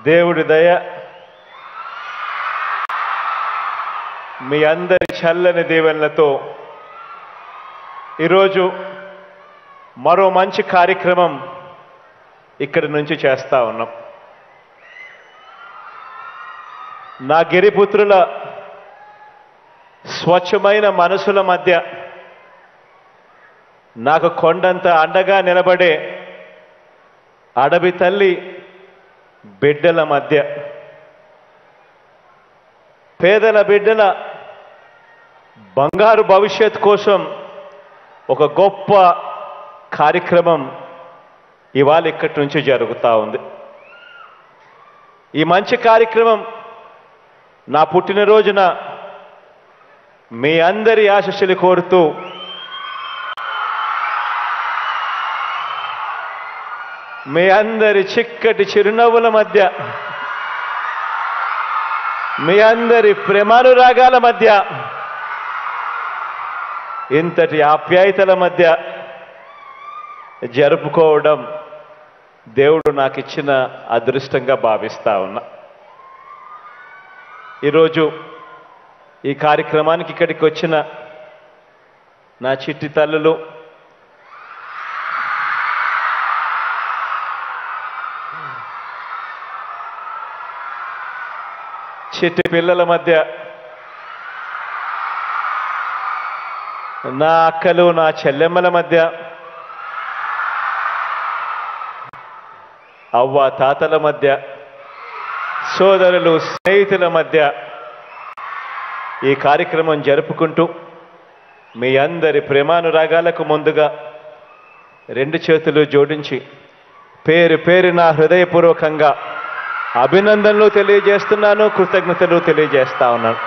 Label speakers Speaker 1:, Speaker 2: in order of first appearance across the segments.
Speaker 1: దేవుడి దయ, మీ అందరి చల్లని దీవెనలతో ఈరోజు మరో మంచి కార్యక్రమం ఇక్కడి నుంచి చేస్తా ఉన్నాం. నా గిరిపుత్రుల స్వచ్ఛమైన మనసుల మధ్య నాకు కొండంత అండగా నిలబడే అడవి తల్లి బిడ్డల మధ్య, పేదల బిడ్డల బంగారు భవిష్యత్ కోసం ఒక గొప్ప కార్యక్రమం ఇవాళ ఇక్కడి నుంచి జరుగుతూ ఉంది. ఈ మంచి కార్యక్రమం నా పుట్టినరోజున మీ అందరి ఆశీస్సులు కోరుతూ మీ అందరి చిక్కటి చిరునవ్వుల మధ్య, మీ అందరి ప్రేమానురాగాల మధ్య, ఇంతటి ఆప్యాయతల మధ్య జరుపుకోవడం దేవుడు నాకు ఇచ్చిన అదృష్టంగా భావిస్తా ఉన్నా. ఈరోజు ఈ కార్యక్రమానికి ఇక్కడికి వచ్చిన నా చిట్టి తల్లులు, చిట్టి పిల్లల మధ్య, నా అక్కలు నా చెల్లెమ్మల మధ్య, అవ్వ తాతల మధ్య, సోదరులు స్నేహితుల మధ్య ఈ కార్యక్రమం జరుపుకుంటూ మీ అందరి ప్రేమానురాగాలకు ముందుగా రెండు చేతులు జోడించి పేరు పేరున హృదయపూర్వకంగా అభినందనలు తెలియజేస్తున్నాను, కృతజ్ఞతలు తెలియజేస్తా ఉన్నాను.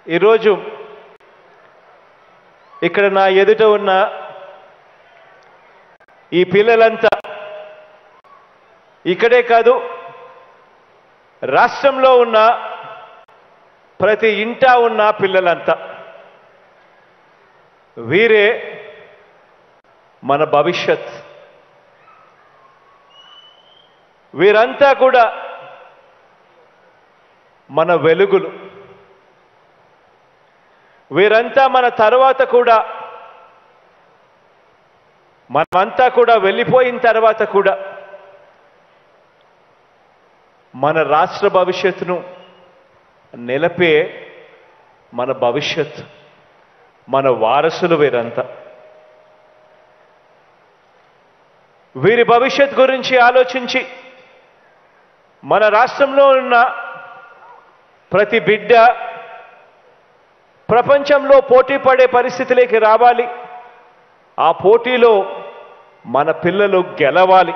Speaker 1: ఈరోజు ఇక్కడ నా ఎదుట ఉన్న ఈ పిల్లలంతా ఇక్కడే కాదు, రాష్ట్రంలో ఉన్న ప్రతి ఇంటా ఉన్న పిల్లలంతా, వీరే మన భవిష్యత్. వీరంతా కూడా మన వెలుగులు. వీరంతా మన తర్వాత కూడా, మనమంతా కూడా వెళ్ళిపోయిన తర్వాత కూడా మన రాష్ట్ర భవిష్యత్తును నిలపే మన భవిష్యత్, మన వారసులు వీరంతా. వీరి భవిష్యత్ గురించి ఆలోచించి మన రాష్ట్రంలో ఉన్న ప్రతి బిడ్డ ప్రపంచంలో పోటీ పడే పరిస్థితిలోకి రావాలి. ఆ పోటీలో మన పిల్లలు గెలవాలి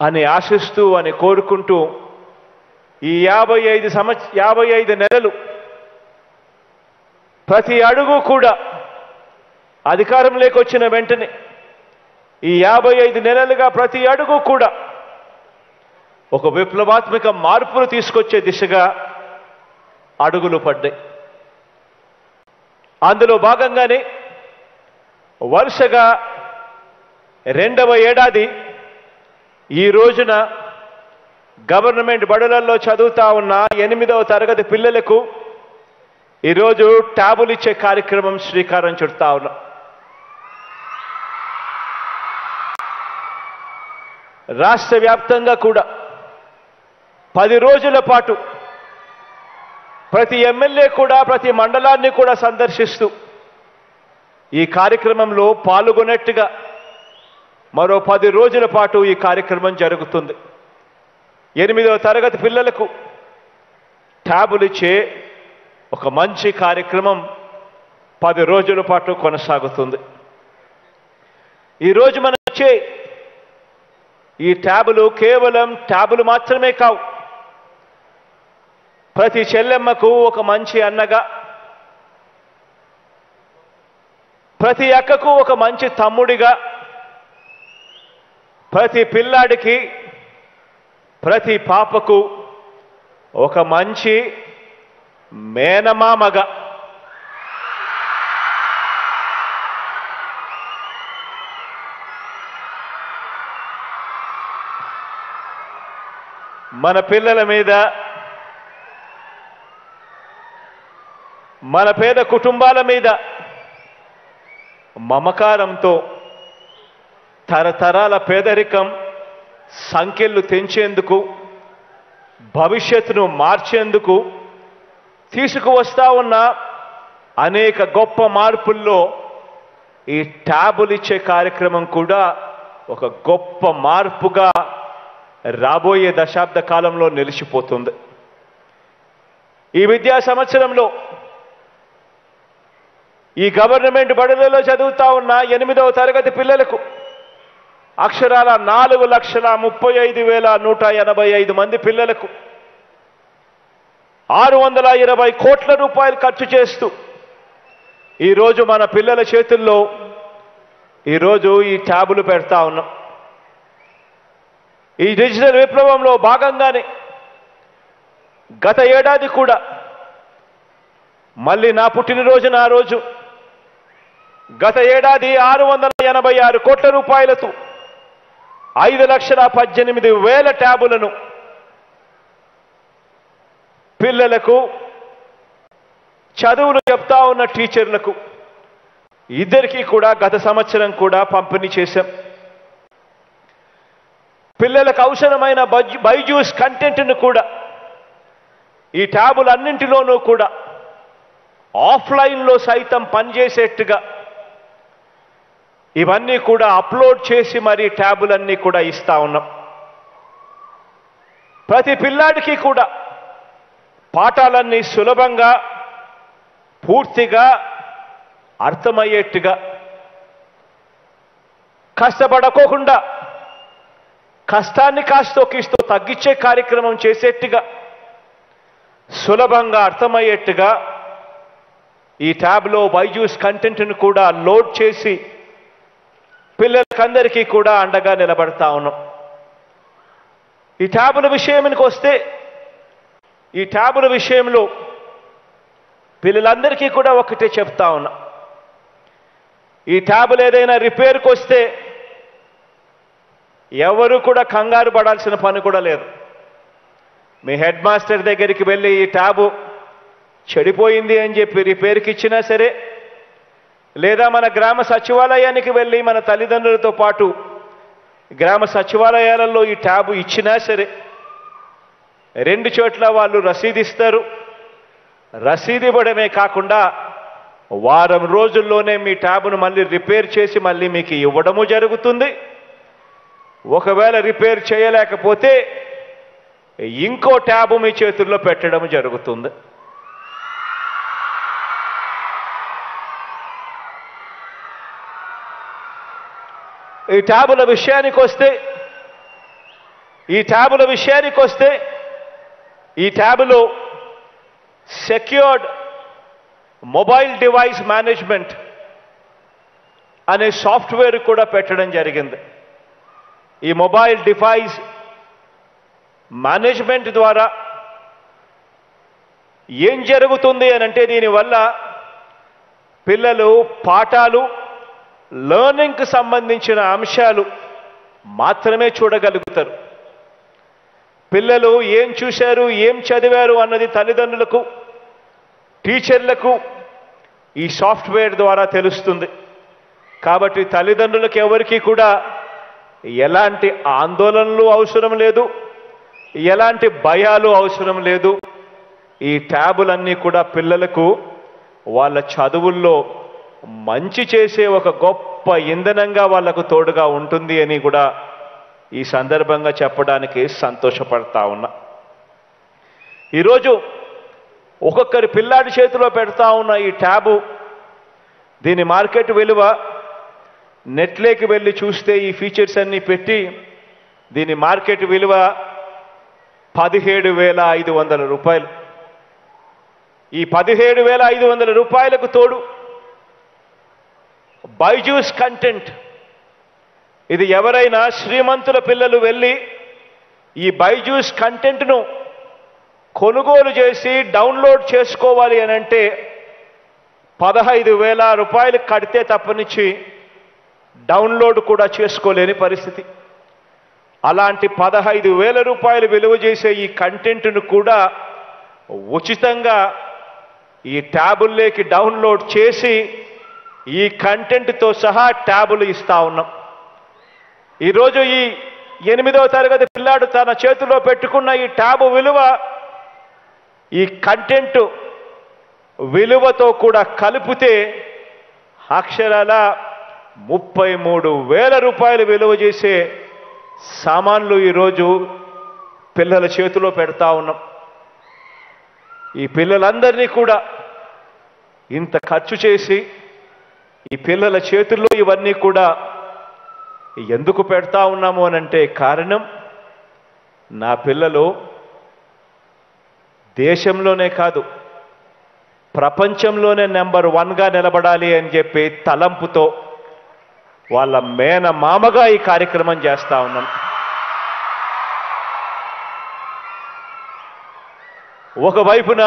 Speaker 1: అని ఆశిస్తూ, అని కోరుకుంటూ ఈ 55 నెలలు ప్రతి అడుగు కూడా అధికారంలోకి వచ్చిన వెంటనే ఈ 55 నెలలుగా ప్రతి అడుగు కూడా ఒక విప్లవాత్మక మార్పును తీసుకొచ్చే దిశగా అడుగులు పడ్డాయి. అందులో భాగంగానే వరుసగా 2వ ఏడాది ఈ రోజున గవర్నమెంట్ బడులలో చదువుతా ఉన్న 8వ తరగతి పిల్లలకు ఈరోజు ట్యాబులు ఇచ్చే కార్యక్రమం శ్రీకారం చుడతా ఉన్నాం. రాష్ట్ర వ్యాప్తంగా కూడా 10 రోజుల పాటు ప్రతి ఎమ్మెల్యే కూడా ప్రతి మండలాన్ని కూడా సందర్శిస్తూ ఈ కార్యక్రమంలో పాల్గొన్నట్టుగా మరో 10 రోజుల పాటు ఈ కార్యక్రమం జరుగుతుంది. 8వ తరగతి పిల్లలకు ట్యాబులు ఇచ్చే ఒక మంచి కార్యక్రమం 10 రోజుల పాటు కొనసాగుతుంది. ఈరోజు మనం వచ్చే ఈ ట్యాబులు కేవలం ట్యాబులు మాత్రమే కావు. ప్రతి చెల్లెమ్మకు ఒక మంచి అన్నగా, ప్రతి అక్కకు ఒక మంచి తమ్ముడిగా, ప్రతి పిల్లాడికి, ప్రతి పాపకు ఒక మంచి మేనమామగా మన పిల్లల మీద, మన పేద కుటుంబాల మీద మమకారంతో తరతరాల పేదరికం సంఖ్యలు తెంచేందుకు, భవిష్యత్తును మార్చేందుకు తీసుకువస్తా ఉన్న అనేక గొప్ప మార్పుల్లో ఈ ట్యాబులు ఇచ్చే కార్యక్రమం కూడా ఒక గొప్ప మార్పుగా రాబోయే దశాబ్ద కాలంలో నిలిచిపోతుంది. ఈ విద్యా సంవత్సరంలో ఈ గవర్నమెంట్ బడులలో చదువుతా ఉన్న 8వ తరగతి పిల్లలకు అక్షరాల 4,35,185 మంది పిల్లలకు 620 కోట్ల రూపాయలు ఖర్చు చేస్తూ ఈరోజు మన పిల్లల చేతుల్లో ఈరోజు ఈ ట్యాబులు పెడతా ఉన్నాం. ఈ డిజిటల్ విప్లవంలో భాగంగానే గత ఏడాది కూడా మళ్ళీ నా పుట్టినరోజున ఆ రోజు గత ఏడాది 686 కోట్ల రూపాయలతో 5,18,000 ట్యాబులను పిల్లలకు, చదువులు చెప్తా ఉన్న టీచర్లకు ఇద్దరికీ కూడా గత సంవత్సరం కూడా పంపిణీ చేశాం. పిల్లలకు అవసరమైన బైజూస్ కంటెంట్ను కూడా ఈ ట్యాబులన్నింటిలోనూ కూడా ఆఫ్లైన్లో సైతం పనిచేసేట్టుగా ఇవన్నీ కూడా అప్లోడ్ చేసి మరి ట్యాబులన్నీ కూడా ఇస్తా ఉన్నాం. ప్రతి పిల్లాడికి కూడా పాఠాలన్నీ సులభంగా, పూర్తిగా అర్థమయ్యేట్టుగా, కష్టపడకోకుండా కష్టాన్ని కాస్తో కిస్తో తగ్గించే కార్యక్రమం చేసేట్టుగా, సులభంగా అర్థమయ్యేట్టుగా ఈ ట్యాబ్లో బైజూస్ కంటెంట్ను కూడా లోడ్ చేసి పిల్లలకందరికీ కూడా అండగా నిలబడతా ఉన్నాం. ఈ ట్యాబుల విషయానికి వస్తే, ఈ ట్యాబుల విషయంలో పిల్లలందరికీ కూడా ఒకటే చెప్తా ఉన్నా, ఈ ట్యాబులు ఏదైనా రిపేర్కి వస్తే ఎవరు కూడా కంగారు పడాల్సిన పని కూడా లేదు. మీ హెడ్ మాస్టర్ దగ్గరికి వెళ్ళి ఈ ట్యాబు చెడిపోయింది అని చెప్పి రిపేర్కి ఇచ్చినా సరే, లేదా మన గ్రామ సచివాలయానికి వెళ్ళి మన తల్లిదండ్రులతో పాటు గ్రామ సచివాలయాలలో ఈ ట్యాబు ఇచ్చినా సరే, 2 చోట్ల వాళ్ళు రసీదు ఇస్తారు. రసీదు ఇవ్వడమే కాకుండా వారం రోజుల్లోనే మీ ట్యాబును మళ్ళీ రిపేర్ చేసి మళ్ళీ మీకు ఇవ్వడము జరుగుతుంది. ఒకవేళ రిపేర్ చేయలేకపోతే ఇంకో ట్యాబు మీ చేతుల్లో పెట్టడం జరుగుతుంది. ఈ ట్యాబుల విషయానికి వస్తే ఈ ట్యాబులో సెక్యూర్డ్ మొబైల్ డివైస్ మేనేజ్మెంట్ అనే సాఫ్ట్వేర్ కూడా పెట్టడం జరిగింది. ఈ మొబైల్ డివైస్ మేనేజ్మెంట్ ద్వారా ఏం జరుగుతుంది అని అంటే, దీనివల్ల పిల్లలు పాఠాలు, లెర్నింగ్కి సంబంధించిన అంశాలు మాత్రమే చూడగలుగుతారు. పిల్లలు ఏం చూశారు, ఏం చదివారు అన్నది తల్లిదండ్రులకు, టీచర్లకు ఈ సాఫ్ట్వేర్ ద్వారా తెలుస్తుంది. కాబట్టి తల్లిదండ్రులకు ఎవరికీ కూడా ఎలాంటి ఆందోళనలు అవసరం లేదు, ఎలాంటి భయాలు అవసరం లేదు. ఈ ట్యాబులన్నీ కూడా పిల్లలకు వాళ్ళ చదువుల్లో మంచి చేసే ఒక గొప్ప ఇంధనంగా వాళ్లకు తోడుగా ఉంటుంది అని కూడా ఈ సందర్భంగా చెప్పడానికి సంతోషపడతా ఉన్నా. ఈరోజు ఒక్కొక్కరి పిల్లాడి చేతిలో పెడతా ఉన్న ఈ ట్యాబు, దీని మార్కెట్ విలువ నెట్లోకి వెళ్ళి చూస్తే ఈ ఫీచర్స్ అన్నీ పెట్టి దీని మార్కెట్ విలువ 17,500 రూపాయలు. ఈ 17,500 రూపాయలకు తోడు బైజూస్ కంటెంట్, ఇది ఎవరైనా శ్రీమంతుల పిల్లలు వెళ్ళి ఈ బైజూస్ కంటెంట్ను కొనుగోలు చేసి డౌన్లోడ్ చేసుకోవాలి అని అంటే 15,000 రూపాయలు కడితే తప్పనిచ్చి డౌన్లోడ్ కూడా చేసుకోలేని పరిస్థితి. అలాంటి 15,000 రూపాయలు విలువ చేసే ఈ కంటెంట్ను కూడా ఉచితంగా ఈ ట్యాబుల్లోకి డౌన్లోడ్ చేసి ఈ కంటెంట్తో సహా ట్యాబులు ఇస్తా ఉన్నాం. ఈరోజు ఈ 8వ తరగతి పిల్లాడు తన చేతిలో పెట్టుకున్న ఈ ట్యాబు విలువ ఈ కంటెంట్ విలువతో కూడా కలిపితే అక్షరాల 33,000 రూపాయలు విలువ చేసే సామాన్లు ఈరోజు పిల్లల చేతిలో పెడతా ఉన్నాం. ఈ పిల్లలందరినీ కూడా ఇంత ఖర్చు చేసి ఈ పిల్లల చేతుల్లో ఇవన్నీ కూడా ఎందుకు పెడతా ఉన్నాము అనంటే కారణం, నా పిల్లలు దేశంలోనే కాదు ప్రపంచంలోనే నెంబర్ 1గా నిలబడాలి అని చెప్పి తలంపుతో వాళ్ళ మేనమామగా ఈ కార్యక్రమం చేస్తా ఉన్నాం. ఒకవైపున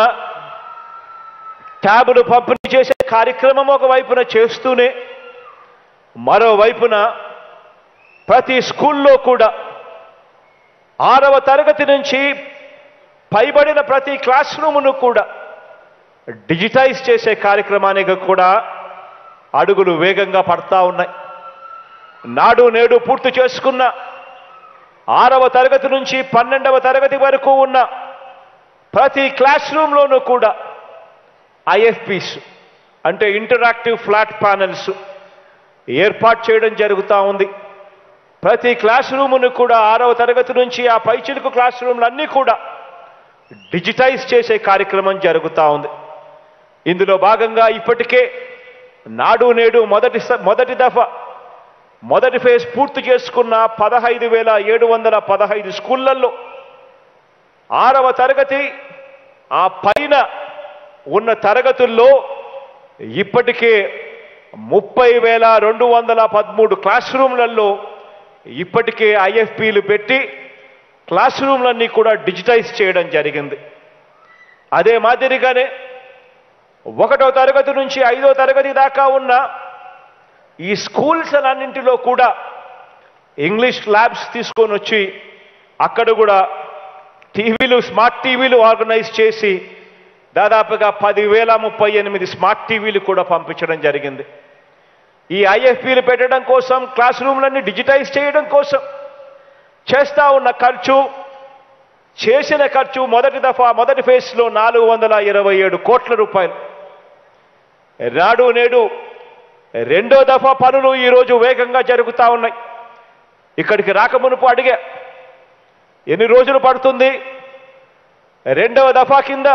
Speaker 1: ట్యాబులు పంపిణీ చేసే కార్యక్రమం ఒకవైపున చేస్తూనే మరోవైపున ప్రతి స్కూల్లో కూడా 6వ తరగతి నుంచి పైబడిన ప్రతి క్లాస్ రూమును కూడా డిజిటైజ్ చేసే కార్యక్రమానికి కూడా అడుగులు వేగంగా పడతా ఉన్నాయి. నాడు నేడు పూర్తి చేసుకున్న 6వ తరగతి నుంచి 12వ తరగతి వరకు ఉన్న ప్రతి క్లాస్ రూమ్లోనూ కూడా ఐఎఫ్పిస్ అంటే ఇంటరాక్టివ్ ఫ్లాట్ ప్యానెల్స్ ఏర్పాటు చేయడం జరుగుతూ ఉంది. ప్రతి క్లాస్ రూమును కూడా 6వ తరగతి నుంచి ఆ పైచిలుకు క్లాస్ రూమ్లన్నీ కూడా డిజిటైజ్ చేసే కార్యక్రమం జరుగుతూ ఉంది. ఇందులో భాగంగా ఇప్పటికే నాడు నేడు మొదటి దఫా మొదటి ఫేజ్ పూర్తి చేసుకున్న 15,715 స్కూళ్లలో 6వ తరగతి ఆ పైన ఉన్న తరగతుల్లో ఇప్పటికే 30,213 క్లాస్ రూమ్లలో ఇప్పటికే ఐఎఫ్పీలు పెట్టి క్లాస్ రూమ్లన్నీ కూడా డిజిటైజ్ చేయడం జరిగింది. అదే మాదిరిగానే 1వ తరగతి నుంచి 5వ తరగతి దాకా ఉన్న ఈ స్కూల్స్ అన్నింటిలో కూడా ఇంగ్లీష్ ల్యాబ్స్ తీసుకొని వచ్చి అక్కడ కూడా టీవీలు స్మార్ట్ టీవీలు ఆర్గనైజ్ చేసి దాదాపుగా 10,038 స్మార్ట్ టీవీలు కూడా పంపించడం జరిగింది. ఈ ఐఎఫ్పీలు పెట్టడం కోసం క్లాస్ రూమ్లన్నీ డిజిటైజ్ చేయడం కోసం చేస్తా ఉన్న చేసిన ఖర్చు మొదటి ఫేజ్లో 427 కోట్ల రూపాయలు. నాడు నేడు 2వ దఫా పనులు ఈరోజు వేగంగా జరుగుతూ ఉన్నాయి. ఇక్కడికి రాకమునుపు అడిగా ఎన్ని రోజులు పడుతుంది, 2వ దఫా కింద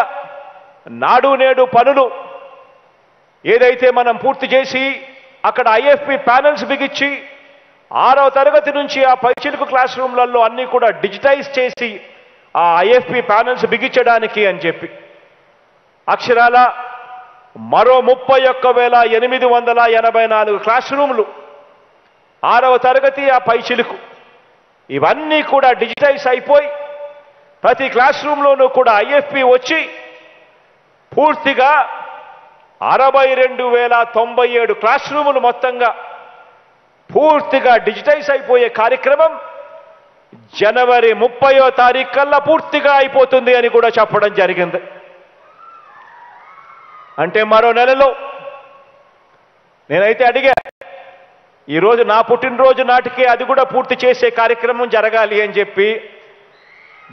Speaker 1: నాడు నేడు పనులు ఏదైతే మనం పూర్తి చేసి అక్కడ ఐఎఫ్పి ప్యానెల్స్ బిగించి 6వ తరగతి నుంచి ఆ పైచిలుకు క్లాస్ రూమ్లలో అన్నీ కూడా డిజిటైజ్ చేసి ఆ ఐఎఫ్పి ప్యానెల్స్ బిగించడానికి అని చెప్పి అక్షరాల మరో 31,884 క్లాస్ రూమ్లు 6వ తరగతి ఆ పైచిలుకు ఇవన్నీ కూడా డిజిటైజ్ అయిపోయి ప్రతి క్లాస్ రూమ్లోనూ కూడా ఐఎఫ్పి వచ్చి పూర్తిగా 62,097 క్లాస్ రూములు మొత్తంగా పూర్తిగా డిజిటైజ్ అయిపోయే కార్యక్రమం జనవరి 30వ తారీఖు కల్లా పూర్తిగా అయిపోతుంది అని కూడా చెప్పడం జరిగింది. అంటే మరో నెలలో నేనైతే అడిగా, ఈరోజు నా పుట్టినరోజు నాటికే అది కూడా పూర్తి చేసే కార్యక్రమం జరగాలి అని చెప్పి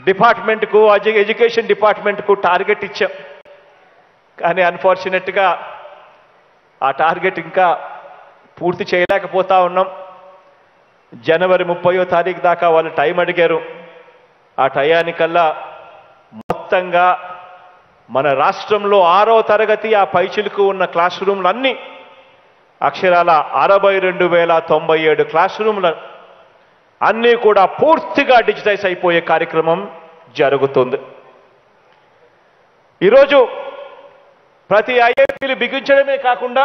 Speaker 1: డిపార్ట్మెంట్కు ఎడ్యుకేషన్ డిపార్ట్మెంట్కు టార్గెట్ ఇచ్చాం. కానీ అన్ఫార్చునేట్గా ఆ టార్గెట్ ఇంకా పూర్తి చేయలేకపోతా ఉన్నాం. జనవరి 30వ తారీఖు దాకా వాళ్ళు టైం అడిగారు. ఆ టయానికల్లా మొత్తంగా మన రాష్ట్రంలో 6వ తరగతి ఆ పైచిలుకు ఉన్న క్లాస్ రూమ్లన్నీ అక్షరాల 62,097 క్లాస్ రూమ్లు అన్నీ కూడా పూర్తిగా డిజిటైజ్ అయిపోయే కార్యక్రమం జరుగుతుంది. ఈరోజు ప్రతి ఐఎఫ్పీలు బిగించడమే కాకుండా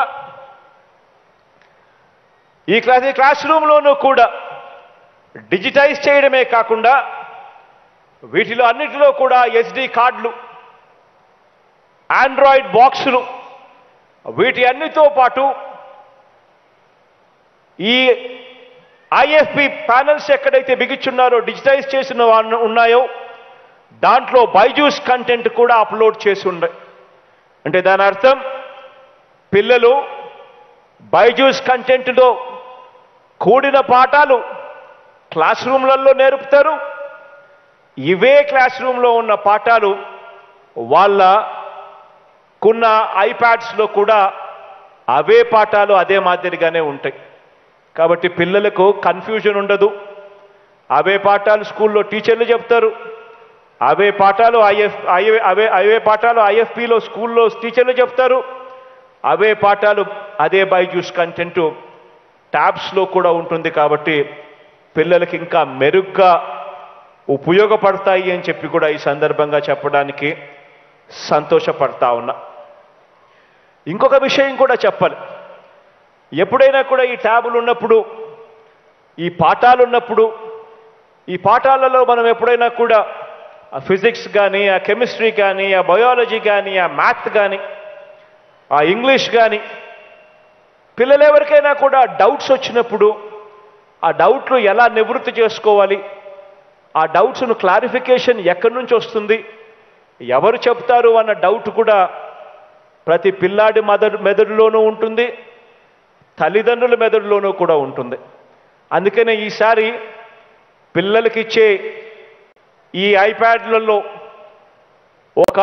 Speaker 1: ఈ క్లాస్ రూమ్లోనూ కూడా డిజిటైజ్ చేయడమే కాకుండా వీటిలో అన్నిటిలో కూడా ఎస్డి కార్డులు ఆండ్రాయిడ్ బాక్సులు, వీటి అన్నితో పాటు ఈ ఐఎఫ్బి ప్యానల్స్ ఎక్కడైతే బిగించున్నారో, డిజిటైజ్ చేసిన ఉన్నాయో, దాంట్లో బైజూస్ కంటెంట్ కూడా అప్లోడ్ చేసి ఉన్నాయి. అంటే దాని అర్థం పిల్లలు బైజూస్ కంటెంట్తో కూడిన పాఠాలు క్లాస్ రూమ్లలో నేర్పుతారు. ఇవే క్లాస్ రూమ్లో ఉన్న పాఠాలు వాళ్ళకున్న ఐప్యాడ్స్లో కూడా అవే పాఠాలు అదే మాదిరిగానే ఉంటాయి. కాబట్టి పిల్లలకు కన్ఫ్యూజన్ ఉండదు. అవే పాఠాలు స్కూల్లో టీచర్లు చెప్తారు, అవే పాఠాలు ఐఎఫ్పిలో స్కూల్లో టీచర్లు చెప్తారు, అవే పాఠాలు అదే బైజూస్ కంటెంట్ ట్యాబ్స్లో కూడా ఉంటుంది. కాబట్టి పిల్లలకి ఇంకా మెరుగ్గా ఉపయోగపడతాయి అని చెప్పి కూడా ఈ సందర్భంగా చెప్పడానికి సంతోషపడతా ఉన్నా. ఇంకొక విషయం కూడా చెప్పాలి. ఎప్పుడైనా కూడా ఈ ట్యాబులు ఉన్నప్పుడు, ఈ పాఠాలు ఉన్నప్పుడు, ఈ పాఠాలలో మనం ఎప్పుడైనా కూడా ఆ ఫిజిక్స్ కానీ, ఆ కెమిస్ట్రీ కానీ, ఆ బయాలజీ కానీ, ఆ మ్యాథ్ కానీ, ఆ ఇంగ్లీష్ కానీ, పిల్లలు ఎవరికైనా కూడా డౌట్స్ వచ్చినప్పుడు ఆ డౌట్లు ఎలా నివృత్తి చేసుకోవాలి, ఆ డౌట్స్ను క్లారిఫికేషన్ ఎక్కడి నుంచి వస్తుంది, ఎవరు చెప్తారు అన్న డౌట్ కూడా ప్రతి పిల్లాడి మెదడులోనూ ఉంటుంది, తల్లిదండ్రుల మెదడులోనూ కూడా ఉంటుంది. అందుకనే ఈసారి పిల్లలకిచ్చే ఈ ఐప్యాడ్లలో ఒక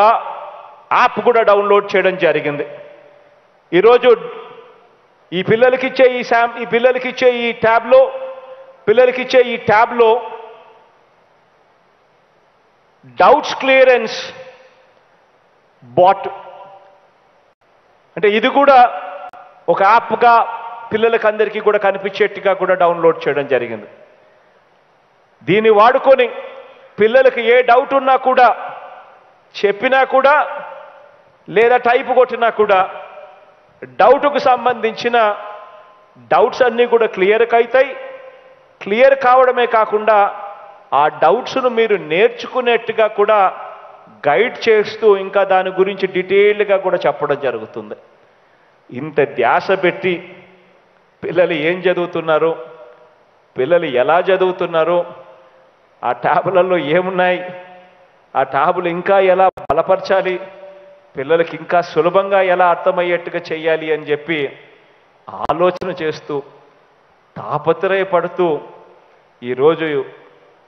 Speaker 1: యాప్ కూడా డౌన్లోడ్ చేయడం జరిగింది. ఈరోజు ఈ పిల్లలకిచ్చే ఈ ట్యాబ్లో డౌట్స్ క్లియరెన్స్ బాట్, అంటే ఇది కూడా ఒక యాప్గా పిల్లలకి అందరికీ కూడా కనిపించేట్టుగా కూడా డౌన్లోడ్ చేయడం జరిగింది. దీన్ని వాడుకొని పిల్లలకి ఏ డౌట్ ఉన్నా కూడా చెప్పినా కూడా, లేదా టైప్ కొట్టినా కూడా డౌట్కు సంబంధించిన డౌట్స్ అన్నీ కూడా క్లియర్గా అవుతాయి. క్లియర్ కావడమే కాకుండా ఆ డౌట్స్ను మీరు నేర్చుకునేట్టుగా కూడా గైడ్ చేస్తూ ఇంకా దాని గురించి డీటెయిల్డ్గా కూడా చెప్పడం జరుగుతుంది. ఇంత ధ్యాస పెట్టి పిల్లలు ఏం చదువుతున్నారు, పిల్లలు ఎలా చదువుతున్నారు, ఆ ట్యాబులలో ఏమున్నాయి, ఆ ట్యాబులు ఇంకా ఎలా బలపరచాలి, పిల్లలకి ఇంకా సులభంగా ఎలా అర్థమయ్యేట్టుగా చేయాలి అని చెప్పి ఆలోచన చేస్తూ, తాపత్రయపడుతూ ఈరోజు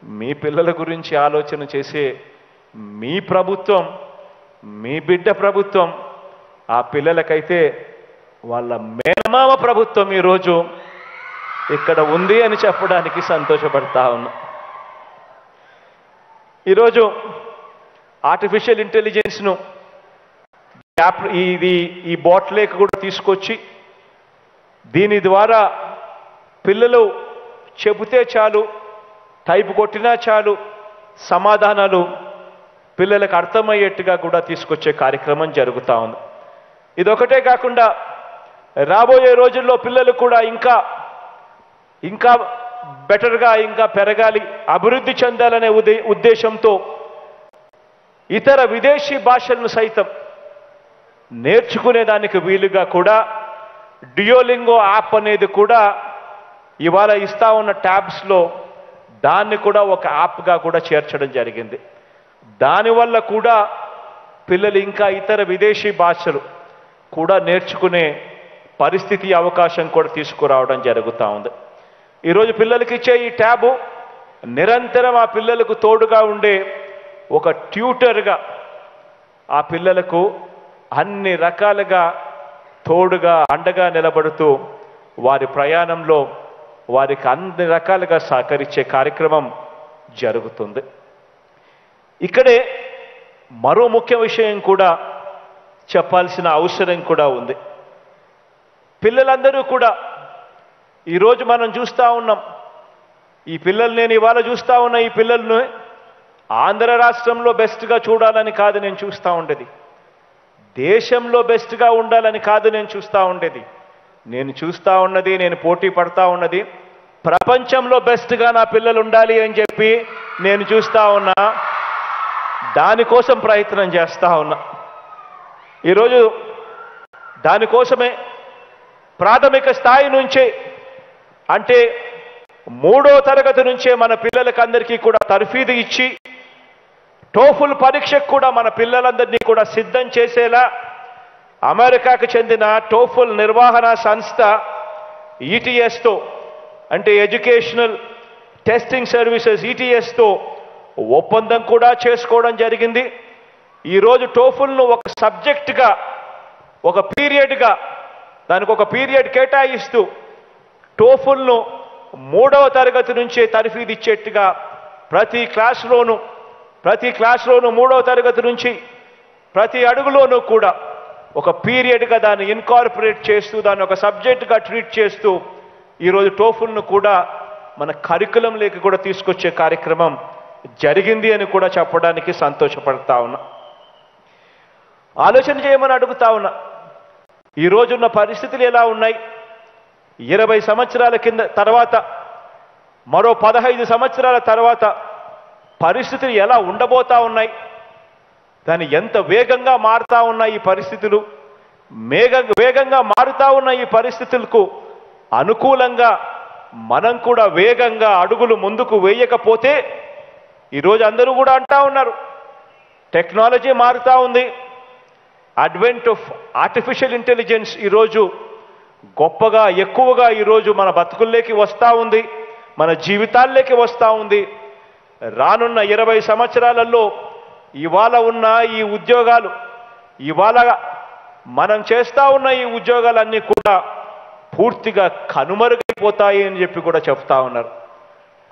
Speaker 1: మీ పిల్లల గురించి ఆలోచన చేసే మీ ప్రభుత్వం, మీ బిడ్డ ప్రభుత్వం, ఆ పిల్లలకైతే వాళ్ళ మేనమామ ప్రభుత్వం ఈరోజు ఇక్కడ ఉంది అని చెప్పడానికి సంతోషపడతా ఉన్నా. ఈరోజు ఆర్టిఫిషియల్ ఇంటెలిజెన్స్ను ఈ బాట్లేకి కూడా తీసుకొచ్చి దీని ద్వారా పిల్లలు చెబితే చాలు, టైప్ కొట్టినా చాలు, సమాధానాలు పిల్లలకు అర్థమయ్యేట్టుగా కూడా తీసుకొచ్చే కార్యక్రమం జరుగుతూ ఉంది. ఇదొకటే కాకుండా రాబోయే రోజుల్లో పిల్లలు కూడా ఇంకా బెటర్గా ఇంకా పెరగాలి, అభివృద్ధి చెందాలనే ఉద్దేశంతో ఇతర విదేశీ భాషలను సైతం నేర్చుకునేదానికి వీలుగా కూడా డియోలింగో యాప్ అనేది కూడా ఇవాళ ఇస్తా ఉన్న ట్యాబ్స్లో దాన్ని కూడా ఒక యాప్గా కూడా చేర్చడం జరిగింది. దానివల్ల కూడా పిల్లలు ఇంకా ఇతర విదేశీ భాషలు కూడా నేర్చుకునే పరిస్థితి, అవకాశం కూడా తీసుకురావడం జరుగుతూ ఉంది. ఈరోజు పిల్లలకి ఇచ్చే ఈ ట్యాబు నిరంతరం ఆ పిల్లలకు తోడుగా ఉండే ఒక ట్యూటర్గా ఆ పిల్లలకు అన్ని రకాలుగా తోడుగా అండగా నిలబడుతూ వారి ప్రయాణంలో వారికి అన్ని రకాలుగా సహకరించే కార్యక్రమం జరుగుతుంది. ఇక్కడే మరో ముఖ్య విషయం కూడా చెప్పాల్సిన అవసరం కూడా ఉంది. పిల్లలందరూ కూడా ఈరోజు మనం చూస్తూ ఉన్నాం, ఈ పిల్లలు, నేను ఇవాళ చూస్తూ ఉన్న ఈ పిల్లలను ఆంధ్ర రాష్ట్రంలో బెస్ట్గా చూడాలని కాదు నేను చూస్తూ ఉండేది, దేశంలో బెస్ట్గా ఉండాలని కాదు నేను చూస్తూ ఉండేది, నేను పోటీ పడతా ఉన్నది ప్రపంచంలో బెస్ట్గా నా పిల్లలు ఉండాలి అని చెప్పి నేను చూస్తూ ఉన్నా, దానికోసం ప్రయత్నం చేస్తూ ఉన్నా. ఈరోజు దానికోసమే ప్రాథమిక స్థాయి నుంచే అంటే 3వ తరగతి నుంచే మన పిల్లలకందరికీ కూడా తర్ఫీదు ఇచ్చి టోఫుల్ పరీక్షకు కూడా మన పిల్లలందరినీ కూడా సిద్ధం చేసేలా అమెరికాకు చెందిన టోఫుల్ నిర్వహణ సంస్థ ఈటీఎస్తో అంటే ఎడ్యుకేషనల్ టెస్టింగ్ సర్వీసెస్ ఈటీఎస్తో ఒప్పందం కూడా చేసుకోవడం జరిగింది. ఈరోజు టోఫుల్ను ఒక సబ్జెక్టుగా ఒక పీరియడ్గా దానికి ఒక పీరియడ్ కేటాయిస్తూ టోఫుల్ను 3వ తరగతి నుంచే తర్ఫీదు ఇచ్చేట్టుగా ప్రతి క్లాస్లోనూ 3వ తరగతి నుంచి ప్రతి అడుగులోనూ కూడా ఒక పీరియడ్గా దాన్ని ఇన్కార్పొరేట్ చేస్తూ దాన్ని ఒక సబ్జెక్టుగా ట్రీట్ చేస్తూ ఈరోజు టోఫుల్ను కూడా మన కరికులంలోకి కూడా తీసుకొచ్చే కార్యక్రమం జరిగింది అని కూడా చెప్పడానికి సంతోషపడతా ఉన్నా. ఆలోచన చేయమని అడుగుతా ఉన్నా. ఈ రోజున్న పరిస్థితులు ఎలా ఉన్నాయి? 20 సంవత్సరాల కింద తర్వాత మరో 15 సంవత్సరాల తర్వాత పరిస్థితులు ఎలా ఉండబోతా ఉన్నాయి? దాన్ని ఎంత వేగంగా మారుతా ఉన్నాయి ఈ పరిస్థితులు? వేగంగా మారుతా ఉన్న ఈ పరిస్థితులకు అనుకూలంగా మనం కూడా వేగంగా అడుగులు ముందుకు వేయకపోతే ఈరోజు అందరూ కూడా అంటా ఉన్నారు టెక్నాలజీ మారుతా ఉంది, అడ్వెంట్ ఆఫ్ ఆర్టిఫిషియల్ ఇంటెలిజెన్స్ ఈరోజు గొప్పగా ఎక్కువగా ఈరోజు మన బతుకుల్లోకి వస్తూ ఉంది, మన జీవితాల్లోకి వస్తూ ఉంది. రానున్న 20 సంవత్సరాలలో ఇవాళ ఉన్న ఈ ఉద్యోగాలు, ఇవాళ మనం చేస్తూ ఉన్న ఈ ఉద్యోగాలన్నీ కూడా పూర్తిగా కనుమరుగైపోతాయి అని చెప్పి కూడా చెప్తా ఉన్నారు.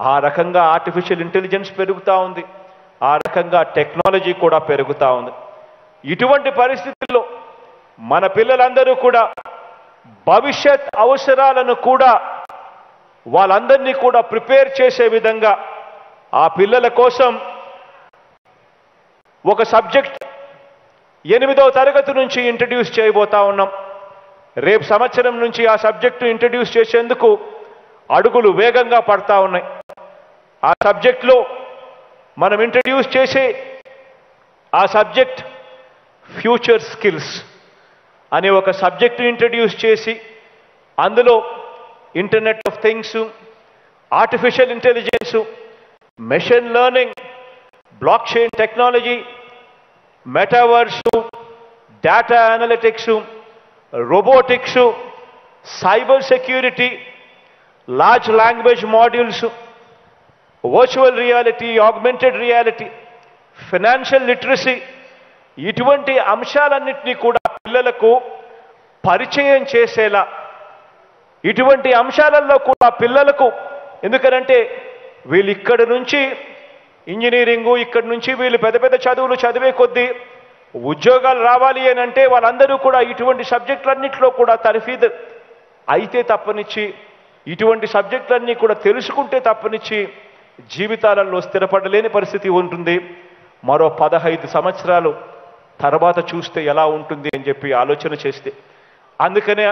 Speaker 1: ఆ రకంగా ఆర్టిఫిషియల్ ఇంటెలిజెన్స్ పెరుగుతూ ఉంది, ఆ రకంగా టెక్నాలజీ కూడా పెరుగుతూ ఉంది. ఇటువంటి పరిస్థితుల్లో మన పిల్లలందరూ కూడా భవిష్యత్ అవసరాలను కూడా వాళ్ళందరినీ కూడా ప్రిపేర్ చేసే విధంగా ఆ పిల్లల కోసం ఒక సబ్జెక్ట్ 8వ తరగతి నుంచి ఇంట్రడ్యూస్ చేయబోతా ఉన్నాం. రేపు సంవత్సరం నుంచి ఆ సబ్జెక్టు ఇంట్రడ్యూస్ చేసేందుకు అడుగులు వేగంగా పడతా ఉన్నాయి. ఆ సబ్జెక్ట్లో మనం ఇంట్రడ్యూస్ చేసే ఆ సబ్జెక్ట్ ఫ్యూచర్ స్కిల్స్ అనే ఒక సబ్జెక్టు ఇంట్రడ్యూస్ చేసి అందులో internet of things, artificial intelligence, machine learning, block chain technology, metaverse, data analytics, robotics, cyber security, large language modules, virtual reality, augmented reality, financial literacy ఇటువంటి అంశాలన్నింటినీ కూడా పిల్లలకు పరిచయం చేసేలా ఇటువంటి అంశాలలో కూడా పిల్లలకు ఎందుకనంటే వీళ్ళు ఇక్కడి నుంచి ఇంజనీరింగు ఇక్కడి నుంచి వీళ్ళు పెద్ద పెద్ద చదువులు చదివే కొద్దీ ఉద్యోగాలు రావాలి అని అంటే వాళ్ళందరూ కూడా ఇటువంటి సబ్జెక్టులన్నింటిలో కూడా తర్ఫీదు అయితే తప్పనిచ్చి ఇటువంటి సబ్జెక్టులన్నీ కూడా తెలుసుకుంటే తప్పనిచ్చి జీవితాలలో స్థిరపడలేని పరిస్థితి ఉంటుంది. మరో 15 సంవత్సరాలు తర్వాత చూస్తే ఎలా ఉంటుంది అని చెప్పి ఆలోచన చేస్తే అందుకనే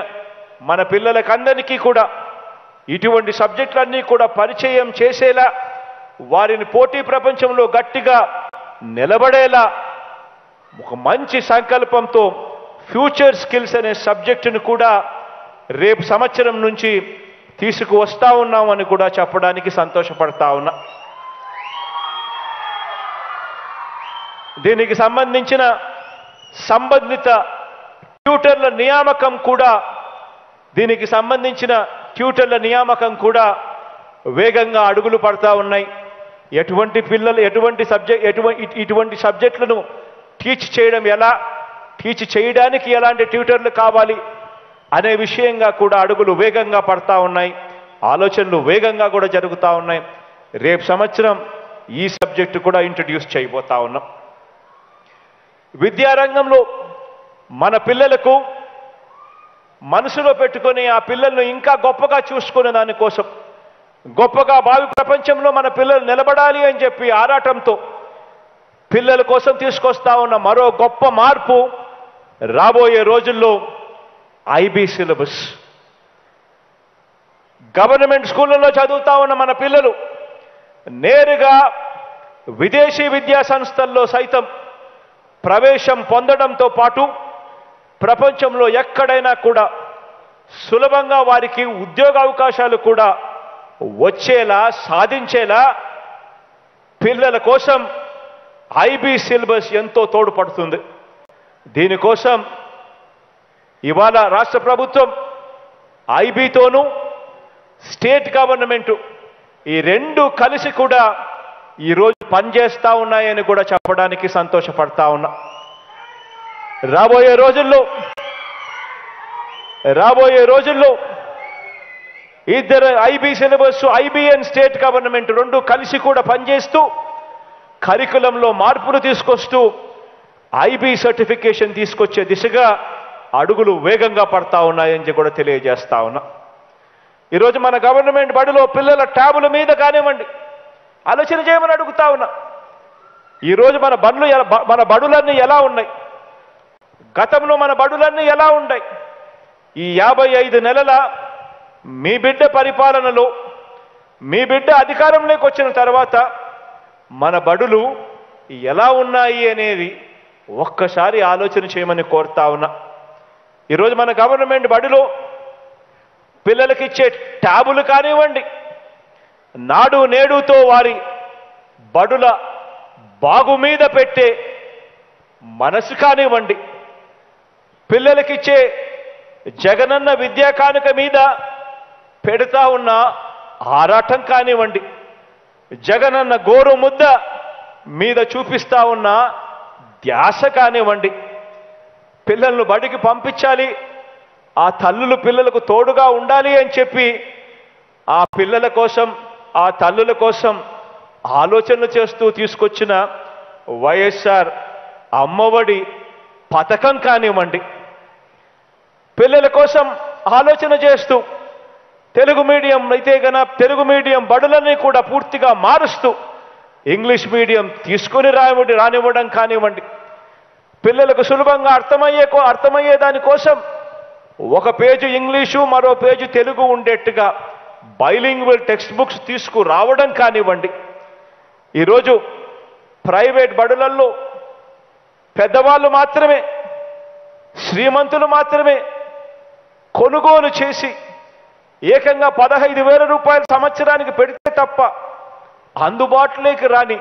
Speaker 1: మన పిల్లలకందరికీ కూడా ఇటువంటి సబ్జెక్టులన్నీ కూడా పరిచయం చేసేలా వారిని పోటీ ప్రపంచంలో గట్టిగా నిలబడేలా ఒక మంచి సంకల్పంతో ఫ్యూచర్ స్కిల్స్ అనే సబ్జెక్టును కూడా రేపు సంవత్సరం నుంచి తీసుకువస్తా ఉన్నామని కూడా చెప్పడానికి సంతోషపడతా ఉన్నా. దీనికి సంబంధించిన సంబంధిత ట్యూటర్ల నియామకం కూడా వేగంగా అడుగులు పడతా ఉన్నాయి. ఎటువంటి పిల్లలు ఇటువంటి సబ్జెక్టులను టీచ్ చేయడానికి ఎలాంటి ట్యూటర్లు కావాలి అనే విషయంగా కూడా అడుగులు వేగంగా పడతా ఉన్నాయి, ఆలోచనలు వేగంగా కూడా జరుగుతూ ఉన్నాయి. రేపు సంవత్సరం ఈ సబ్జెక్టు కూడా ఇంట్రడ్యూస్ చేయబోతా ఉన్నాం. విద్యారంగంలో మన పిల్లలకు మనసులో పెట్టుకొని ఆ పిల్లలను ఇంకా గొప్పగా చూసుకునే దానికోసం గొప్పగా భావి ప్రపంచంలో మన పిల్లలు నిలబడాలి అని చెప్పి ఆరాటంతో పిల్లల కోసం తీసుకొస్తా ఉన్న మరో గొప్ప మార్పు రాబోయే రోజుల్లో ఐబీ సిలబస్. గవర్నమెంట్ స్కూళ్ళలో చదువుతా ఉన్న మన పిల్లలు నేరుగా విదేశీ విద్యా సంస్థల్లో సైతం ప్రవేశం పొందడంతో పాటు ప్రపంచంలో ఎక్కడైనా కూడా సులభంగా వారికి ఉద్యోగ అవకాశాలు కూడా వచ్చేలా సాధించేలా పిల్లల కోసం ఐబీ సిలబస్ ఎంతో తోడ్పడుతుంది. దీనికోసం ఇవాళ రాష్ట్ర ప్రభుత్వం ఐబీతోనూ స్టేట్ గవర్నమెంట్ ఈ రెండు కలిసి కూడా ఈరోజు పనిచేస్తా ఉన్నాయని కూడా చెప్పడానికి సంతోషపడతా ఉన్నా. రాబోయే రోజుల్లో ఇద్దరు IB syllabus IB and state government రెండు కలిసి కూడా పనిచేస్తూ కరికులంలో మార్పులు తీసుకొస్తూ ఐబీ సర్టిఫికేషన్ తీసుకొచ్చే దిశగా అడుగులు వేగంగా పడతా ఉన్నాయని కూడా తెలియజేస్తా ఉన్నా. ఈరోజు మన గవర్నమెంట్ బడిలో పిల్లల ట్యాబుల మీద కానివ్వండి ఆలోచన చేయమని అడుగుతా ఉన్నా. ఈరోజు మన బడులన్నీ ఎలా ఉన్నాయి, గతంలో మన బడులన్నీ ఎలా ఉన్నాయి, ఈ 55 నెలల మీ బిడ్డ పరిపాలనలో మీ బిడ్డ అధికారంలోకి వచ్చిన తర్వాత మన బడులు ఎలా ఉన్నాయి అనేది ఒక్కసారి ఆలోచన చేయమని కోరుతా ఉన్నా. ఈరోజు మన గవర్నమెంట్ బడిలో పిల్లలకి ఇచ్చే ట్యాబులు కానివ్వండి, నాడు నేడుతో వారి బడుల బాగు మీద పెట్టే మనసు కానివ్వండి, పిల్లలకిచ్చే జగనన్న విద్యా కానుక మీద పెడతా ఉన్న ఆరాటం కానివ్వండి, జగనన్న గోరు ముద్ద మీద చూపిస్తా ఉన్న ధ్యాస కానివ్వండి, పిల్లలను బడికి పంపించాలి, ఆ తల్లులు పిల్లలకు తోడుగా ఉండాలి అని చెప్పి ఆ పిల్లల కోసం ఆ తల్లుల కోసం ఆలోచనలు చేస్తూ తీసుకొచ్చిన వైఎస్ఆర్ అమ్మఒడి పథకం కానివ్వండి, పిల్లల కోసం ఆలోచన చేస్తూ తెలుగు మీడియం అయితే గన తెలుగు మీడియం బడులని కూడా పూర్తిగా మారుస్తూ ఇంగ్లీష్ మీడియం తీసుకొని రానివ్వడం కానివ్వండి, పిల్లలకు సులభంగా అర్థమయ్యే దానికోసం ఒక పేజీ ఇంగ్లీషు మరో పేజీ తెలుగు ఉండేట్టుగా బైలింగ్వల్ టెక్స్ట్ బుక్స్ తీసుకురావడం కానివ్వండి. ఈరోజు ప్రైవేట్ బడులలో పెద్దవాళ్ళు మాత్రమే శ్రీమంతులు మాత్రమే కొనుగోలు చేసి ఏకంగా 15,000 రూపాయలు సంవత్సరానికి పెడితే తప్ప అందుబాటులోకి రాని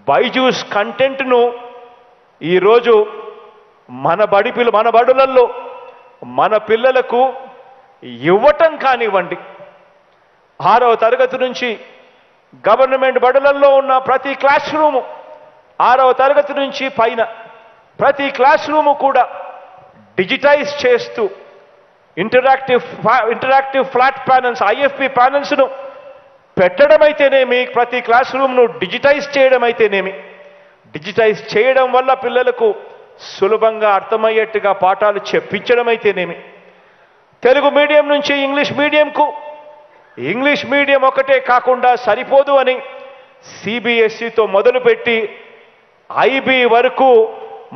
Speaker 1: బైజూస్ కంటెంట్ను ఈరోజు మన బడులలో మన పిల్లలకు ఇవ్వటం కానివ్వండి. 6వ తరగతి నుంచి గవర్నమెంట్ బడులలో ఉన్న ప్రతి క్లాస్ రూము 6వ తరగతి నుంచి పైన ప్రతి క్లాస్ రూము కూడా డిజిటైజ్ చేస్తూ ఇంటరాక్టివ్ ఫ్లాట్ ప్యానల్స్ ఐఎఫ్పి ప్యానల్స్ను పెట్టడం అయితేనేమి, ప్రతి క్లాస్ రూమ్ను డిజిటైజ్ చేయడం అయితేనేమి, డిజిటైజ్ చేయడం వల్ల పిల్లలకు సులభంగా అర్థమయ్యేట్టుగా పాఠాలు చెప్పించడం అయితేనేమి, తెలుగు మీడియం నుంచి ఇంగ్లీష్ మీడియంకు ఇంగ్లీష్ మీడియం ఒకటే కాకుండా సరిపోదు అని సిబిఎస్ఈతో మొదలుపెట్టి ఐబీ వరకు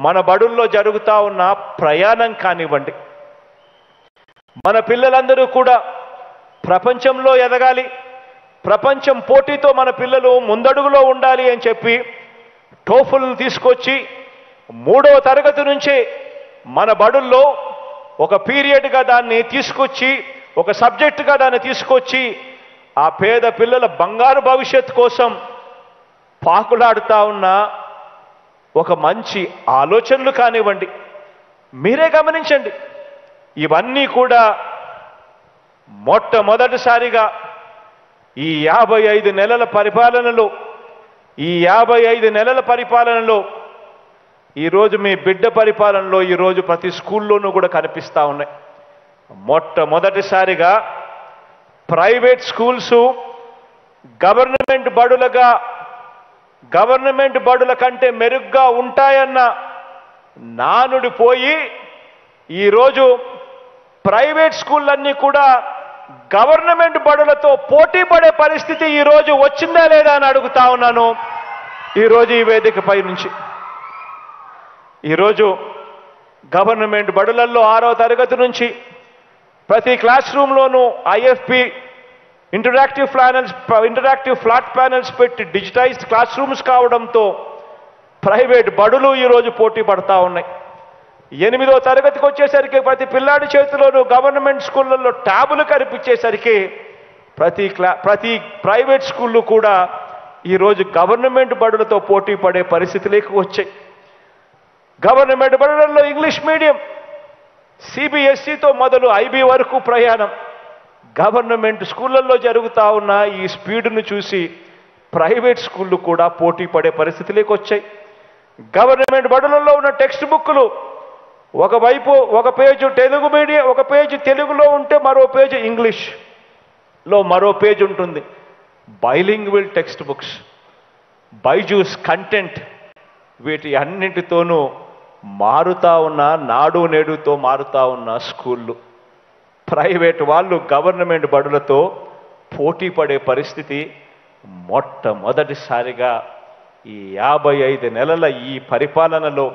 Speaker 1: మన బడుల్లో జరుగుతూ ఉన్న ప్రయాణం కానివ్వండి, మన పిల్లలందరూ కూడా ప్రపంచంలో ఎదగాలి, ప్రపంచం పోటీతో మన పిల్లలు ముందడుగులో ఉండాలి అని చెప్పి టోఫుల్ని తీసుకొచ్చి 3వ తరగతి నుంచే మన బడుల్లో ఒక పీరియడ్గా దాన్ని తీసుకొచ్చి ఒక సబ్జెక్టుగా దాన్ని తీసుకొచ్చి ఆ పేద పిల్లల బంగారు భవిష్యత్తు కోసం పాకులాడుతూ ఉన్న ఒక మంచి ఆలోచనలు కానివ్వండి. మీరే గమనించండి, ఇవన్నీ కూడా మొట్టమొదటిసారిగా ఈ 55 నెలల పరిపాలనలో ఈరోజు మీ బిడ్డ పరిపాలనలో ఈరోజు ప్రతి స్కూల్లోనూ కూడా కనిపిస్తూ ఉన్నాయి. మొట్టమొదటిసారిగా ప్రైవేట్ స్కూల్స్ గవర్నమెంట్ బడుల కంటే మెరుగ్గా ఉంటాయన్న నానుడి పోయి ఈరోజు ప్రైవేట్ స్కూళ్ళన్నీ కూడా గవర్నమెంట్ బడులతో పోటీ పడే పరిస్థితి ఈరోజు వచ్చిందా లేదా అని అడుగుతా ఉన్నాను. ఈరోజు ఈ వేదికపై నుంచి ఈరోజు గవర్నమెంట్ బడులలో 6వ తరగతి నుంచి ప్రతి క్లాస్ రూమ్లోనూ ఐఎఫ్పి ఇంటరాక్టివ్ ఫ్లాట్ ప్యానల్స్ పెట్టి డిజిటైజ్డ్ క్లాస్ రూమ్స్ కావడంతో ప్రైవేట్ బడులు ఈరోజు పోటీ పడతా ఉన్నాయి. 8వ తరగతికి వచ్చేసరికి ప్రతి పిల్లాడి చేతిలోనూ గవర్నమెంట్ స్కూళ్ళల్లో ట్యాబులు కనిపించేసరికి ప్రతి ప్రైవేట్ స్కూళ్ళు కూడా ఈరోజు గవర్నమెంట్ బడులతో పోటీ పడే పరిస్థితులకు వచ్చాయి. గవర్నమెంట్ బడులలో ఇంగ్లీష్ మీడియం, సిబిఎస్ఈతో మొదలు ఐబీ వరకు ప్రయాణం. గవర్నమెంట్ స్కూళ్ళల్లో జరుగుతూ ఉన్న ఈ స్పీడ్ను చూసి ప్రైవేట్ స్కూళ్ళు కూడా పోటీ పడే పరిస్థితులకు వచ్చాయి. గవర్నమెంట్ బడులలో ఉన్న టెక్స్ట్ బుక్లు ఒకవైపు ఒక పేజు తెలుగు మీడియం, ఒక పేజీ తెలుగులో ఉంటే మరో పేజీ ఇంగ్లీష్లో మరో పేజ్ ఉంటుంది. Bilingual text books, Byju's content, వీటి అన్నింటితోనూ మారుతా ఉన్న నాడు నేడుతో మారుతా ఉన్న స్కూళ్ళు. ప్రైవేట్ వాళ్ళు గవర్నమెంట్ బడులతో పోటీ పడే పరిస్థితి మొట్టమొదటిసారిగా ఈ 55 నెలల ఈ పరిపాలనలో,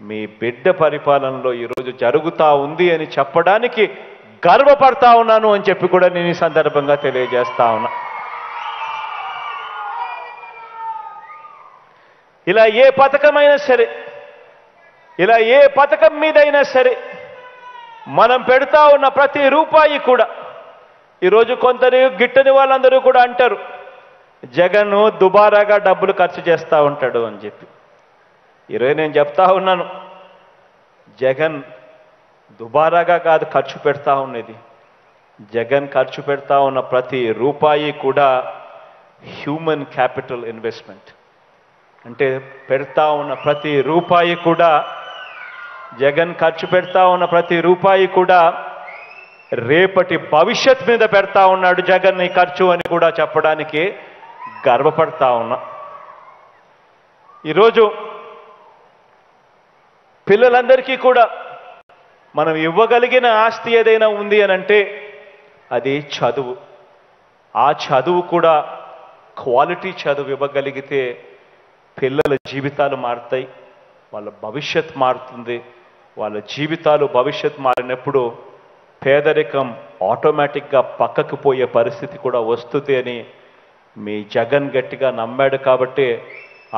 Speaker 1: మీ బిడ్డ పరిపాలనలో ఈరోజు జరుగుతూ ఉంది అని చెప్పడానికి గర్వపడతా ఉన్నాను అని చెప్పి కూడా నేను ఈ సందర్భంగా తెలియజేస్తా ఉన్నా. ఇలా ఏ పథకమైనా సరే, ఇలా ఏ పథకం మీదైనా సరే మనం పెడతా ఉన్న ప్రతి రూపాయి కూడా, ఈరోజు కొందరు గిట్టని వాళ్ళందరూ కూడా అంటారు జగన్ దుబారాగా డబ్బులు ఖర్చు చేస్తూ ఉంటాడు అని చెప్పి. ఈరోజు నేను చెప్తా ఉన్నాను, జగన్ దుబారాగా కాదు ఖర్చు పెడతా ఉన్నది. జగన్ ఖర్చు పెడతా ఉన్న ప్రతి రూపాయి కూడా హ్యూమన్ క్యాపిటల్ ఇన్వెస్ట్మెంట్. అంటే పెడతా ఉన్న ప్రతి రూపాయి కూడా, జగన్ ఖర్చు పెడతా ఉన్న ప్రతి రూపాయి కూడా రేపటి భవిష్యత్ మీద పెడతా ఉన్నాడు జగన్ ఈ ఖర్చు అని కూడా చెప్పడానికి గర్వపడతా ఉన్నా. ఈరోజు పిల్లలందరికీ కూడా మనం ఇవ్వగలిగిన ఆస్తి ఏదైనా ఉంది అని అంటే అది చదువు. ఆ చదువు కూడా క్వాలిటీ చదువు ఇవ్వగలిగితే పిల్లల జీవితాలు మారుతాయి, వాళ్ళ భవిష్యత్ మారుతుంది. వాళ్ళ జీవితాలు భవిష్యత్ మారినప్పుడు పేదరికం ఆటోమేటిక్గా పక్కకు పోయే పరిస్థితి కూడా వస్తుంది అని మీ జగన్ గట్టిగా నమ్మాడు కాబట్టి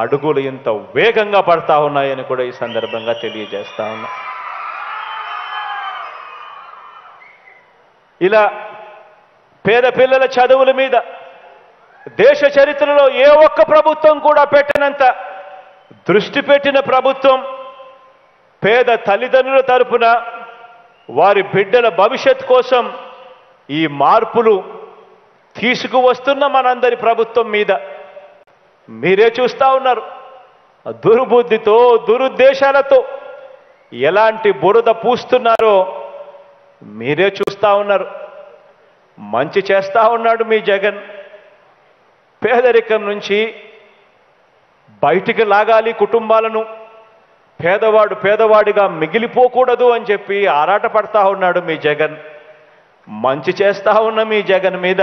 Speaker 1: అడుగులు ఇంత వేగంగా పడతా ఉన్నాయని కూడా ఈ సందర్భంగా తెలియజేస్తా ఉన్నా. ఇలా పేద పిల్లల చదువుల మీద దేశ చరిత్రలో ఏ ఒక్క ప్రభుత్వం కూడా పెట్టినంత దృష్టి పెట్టిన ప్రభుత్వం, పేద తల్లిదండ్రుల తరపున వారి బిడ్డల భవిష్యత్ కోసం ఈ మార్పులు తీసుకువస్తున్న మనందరి ప్రభుత్వం మీద మీరే చూస్తా ఉన్నారు. దుర్బుద్ధితో, దురుద్దేశాలతో ఎలాంటి బురద పూస్తున్నారో మీరే చూస్తా ఉన్నారు. మంచి చేస్తా ఉన్నాడు మీ జగన్. పేదరికం నుంచి బయటికి లాగాలి కుటుంబాలను, పేదవాడిగా మిగిలిపోకూడదు అని చెప్పి ఆరాటపడతా ఉన్నాడు మీ జగన్. మంచి చేస్తా ఉన్న మీ జగన్ మీద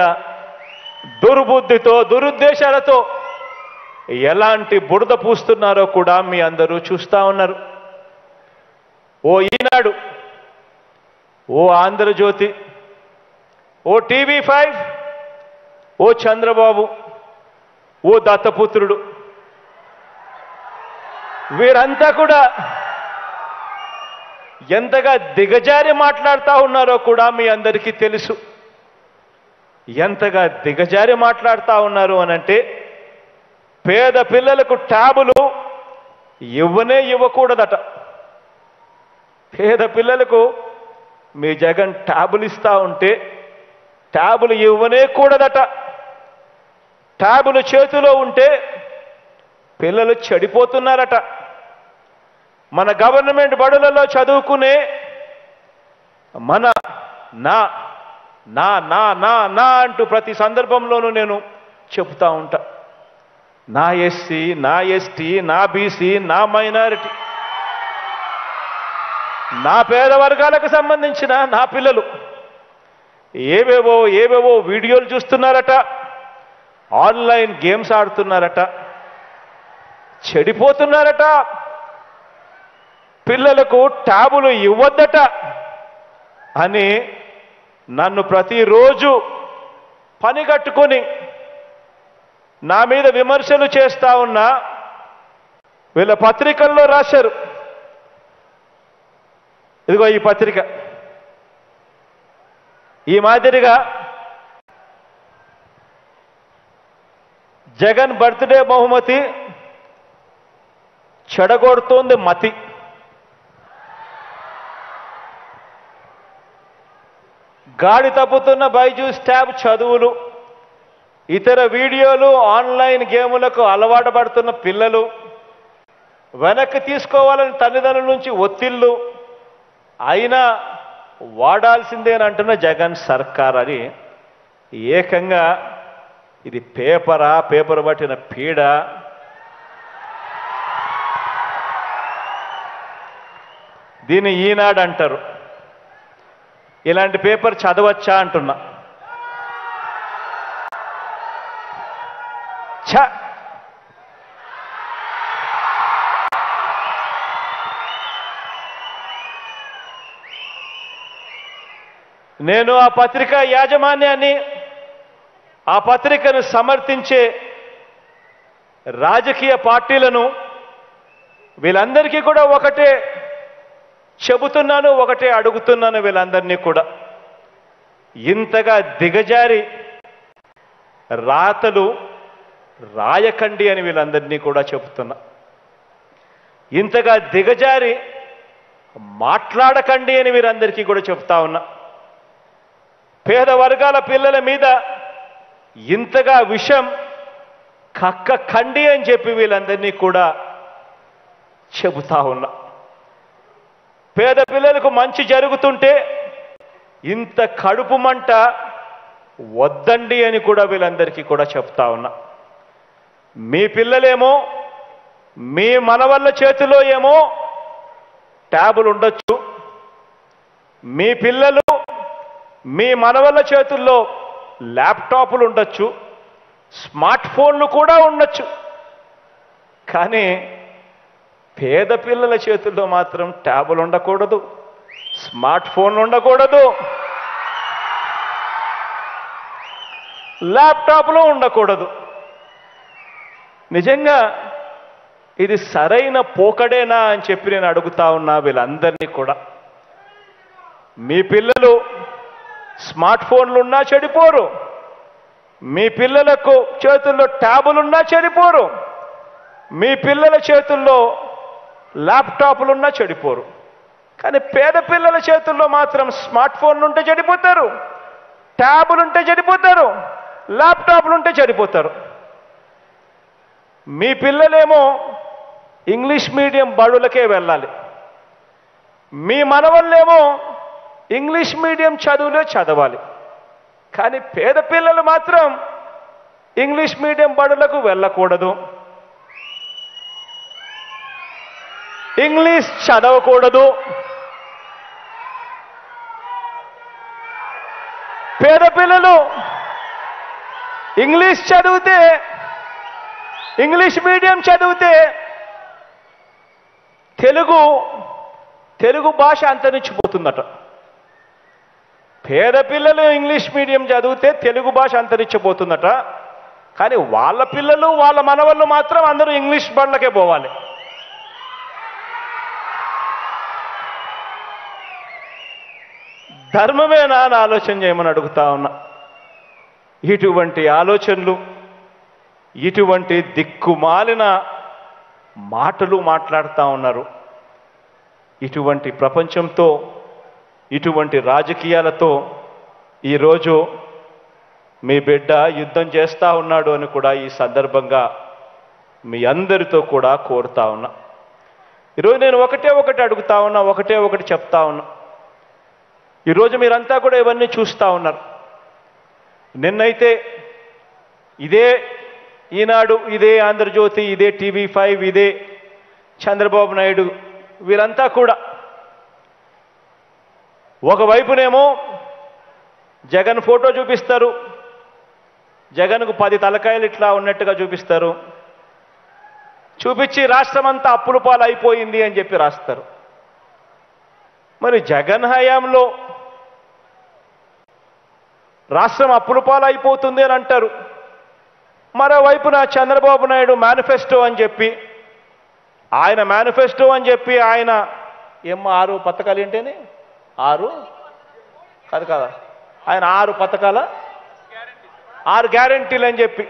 Speaker 1: దుర్బుద్ధితో, దురుద్దేశాలతో ఎలాంటి బురద పూస్తున్నారో కూడా మీ అందరూ చూస్తా ఉన్నారు. ఓ ఈనాడు, ఓ ఆంధ్రజ్యోతి, ఓ టీవీ5, ఓ చంద్రబాబు, ఓ దత్తపుత్రుడు, వీరంతా కూడా ఎంతగా దిగజారి మాట్లాడుతూ ఉన్నారో కూడా మీ అందరికీ తెలుసు. ఎంతగా దిగజారి మాట్లాడుతూ ఉన్నారు అనంటే, పేద పిల్లలకు ట్యాబులు ఇవ్వకూడదట. పేద పిల్లలకు మీ జగన్ ట్యాబులు ఇస్తా ఉంటే ట్యాబులు ఇవ్వనేకూడదట. ట్యాబులు చేతిలో ఉంటే పిల్లలు చెడిపోతున్నారట. మన గవర్నమెంట్ బడులలో చదువుకునే మన నా నా నా నా నా అంటూ ప్రతి సందర్భంలోనూ నేను చెప్తా ఉంటా. నా ఎస్సీ, నా ఎస్టీ, నా బీసీ, నా మైనారిటీ, నా పేద వర్గాలకు సంబంధించిన నా పిల్లలు ఏవేవో వీడియోలు చూస్తున్నారట, ఆన్లైన్ గేమ్స్ ఆడుతున్నారట, చెడిపోతున్నారట. పిల్లలకు ట్యాబులు ఇవ్వద్దట అని నన్ను ప్రతిరోజు పని కట్టుకొని నా మీద విమర్శలు చేస్తా ఉన్నా వీళ్ళ పత్రికల్లో రాశారు. ఇదిగో ఈ పత్రిక. ఈ మాదిరిగా జగన్ బర్త్డే బహుమతి చెడగొడుతోంది మతి. గాడి తప్పుతున్న బైజూస్ ట్యాబ్ చదువులు, ఇతర వీడియోలు, ఆన్లైన్ గేములకు అలవాటు పడుతున్న పిల్లలు, వెనక్కి తీసుకోవాలని తల్లిదండ్రుల నుంచి ఒత్తిళ్లు, అయినా వాడాల్సిందేనంటున్న జగన్ సర్కార్ అని ఏకంగా ఇది పేపరా, పేపర్ పట్టిన పీడ. దీన్ని ఈనాడు అంటారు. ఇలాంటి పేపర్ చదవచ్చా అంటున్నా. ఛ! నేను ఆ పత్రిక యాజమాన్యాన్ని, ఆ పత్రికను సమర్థించే రాజకీయ పార్టీలను, వీళ్ళందరికీ కూడా ఒకటే చెబుతున్నాను, ఒకటే అడుగుతున్నాను. వీళ్ళందరినీ కూడా ఇంతగా దిగజారి రాతలు రాయకండి అని వీళ్ళందరినీ కూడా చెబుతున్నా. ఇంతగా దిగజారి మాట్లాడకండి అని వీరందరికీ కూడా చెప్తా ఉన్నా. పేద వర్గాల పిల్లల మీద ఇంతగా విషం కక్కకండి అని చెప్పి వీళ్ళందరినీ కూడా చెబుతా ఉన్నా. పేద పిల్లలకు మంచి జరుగుతుంటే ఇంత కడుపు మంట వద్దండి అని కూడా వీళ్ళందరికీ కూడా చెప్తా ఉన్నా. మీ పిల్లలేమో, మీ మనవళ్ళ చేతిలో ఏమో ట్యాబులు ఉండొచ్చు, మీ పిల్లలు, మీ మనవళ్ళ చేతుల్లో ల్యాప్టాప్లు ఉండొచ్చు, స్మార్ట్ ఫోన్లు కూడా ఉండొచ్చు. కానీ పేద పిల్లల చేతుల్లో మాత్రం ట్యాబులు ఉండకూడదు, స్మార్ట్ ఫోన్లు ఉండకూడదు, ల్యాప్టాప్లు ఉండకూడదు. నిజంగా ఇది సరైన పోకడేనా అని చెప్పి నేను అడుగుతా ఉన్నా వీళ్ళందరినీ కూడా. మీ పిల్లలు స్మార్ట్ ఫోన్లు ఉన్నా చెడిపోరు, మీ పిల్లలకు చేతుల్లో ట్యాబులున్నా చెడిపోరు, మీ పిల్లల చేతుల్లో ల్యాప్టాప్లున్నా చెడిపోరు. కానీ పేద పిల్లల చేతుల్లో మాత్రం స్మార్ట్ ఫోన్లు ఉంటే చెడిపోతారు, ట్యాబులుంటే చెడిపోతారు, ల్యాప్టాప్లుంటే చెడిపోతారు. మీ పిల్లలేమో ఇంగ్లీష్ మీడియం బడులకే వెళ్ళాలి, మీ మనవళ్ళేమో ఇంగ్లీష్ మీడియం చదువులే చదవాలి. కానీ పేద పిల్లలు మాత్రం ఇంగ్లీష్ మీడియం బడులకు వెళ్ళకూడదు, ఇంగ్లీష్ చదవకూడదు. పేద పిల్లలు ఇంగ్లీష్ చదివితే, ఇంగ్లీష్ మీడియం చదివితే తెలుగు భాష అంతరించిపోతుందట. పేద పిల్లలు ఇంగ్లీష్ మీడియం చదివితే తెలుగు భాష అంతరించిపోతుందట. కానీ వాళ్ళ పిల్లలు, వాళ్ళ మనవళ్ళు మాత్రం అందరూ ఇంగ్లీష్ బళ్ళకే పోవాలి. ధర్మమేనా అని ఆలోచన చేయమని అడుగుతా ఉన్నా. ఇటువంటి ఆలోచనలు, ఇటువంటి దిక్కుమాలిన మాటలు మాట్లాడుతూ ఉన్నారు. ఇటువంటి ప్రపంచంతో, ఇటువంటి రాజకీయాలతో ఈరోజు మీ బిడ్డ యుద్ధం చేస్తూ ఉన్నాడు అని కూడా ఈ సందర్భంగా మీ అందరితో కూడా కోరుతా ఉన్నా. ఈరోజు నేను ఒకటి అడుగుతా ఉన్నా, ఒకటి చెప్తా ఉన్నా. ఈరోజు మీరంతా కూడా ఇవన్నీ చూస్తూ ఉన్నారు. నిన్నైతే ఇదే ఈనాడు, ఇదే ఆంధ్రజ్యోతి, ఇదే TV5, ఇదే చంద్రబాబు నాయుడు, వీరంతా కూడా ఒకవైపునేమో జగన్ ఫోటో చూపిస్తారు, జగన్కు 10 తలకాయలు ఇట్లా ఉన్నట్టుగా చూపిస్తారు, చూపించి రాష్ట్రం అంతా అప్పుల పాలు అయిపోయింది అని చెప్పి రాస్తారు. మరి జగన్ హయాంలో రాష్ట్రం అప్పుల పాలు అయిపోతుంది అని అంటారు. మరోవైపున చంద్రబాబు నాయుడు మేనిఫెస్టో అని చెప్పి, ఆయన ఏమో 6 పథకాలు ఏంటని 6 కాదు కదా ఆయన 6 పథకాల 6 గ్యారెంటీలు అని చెప్పి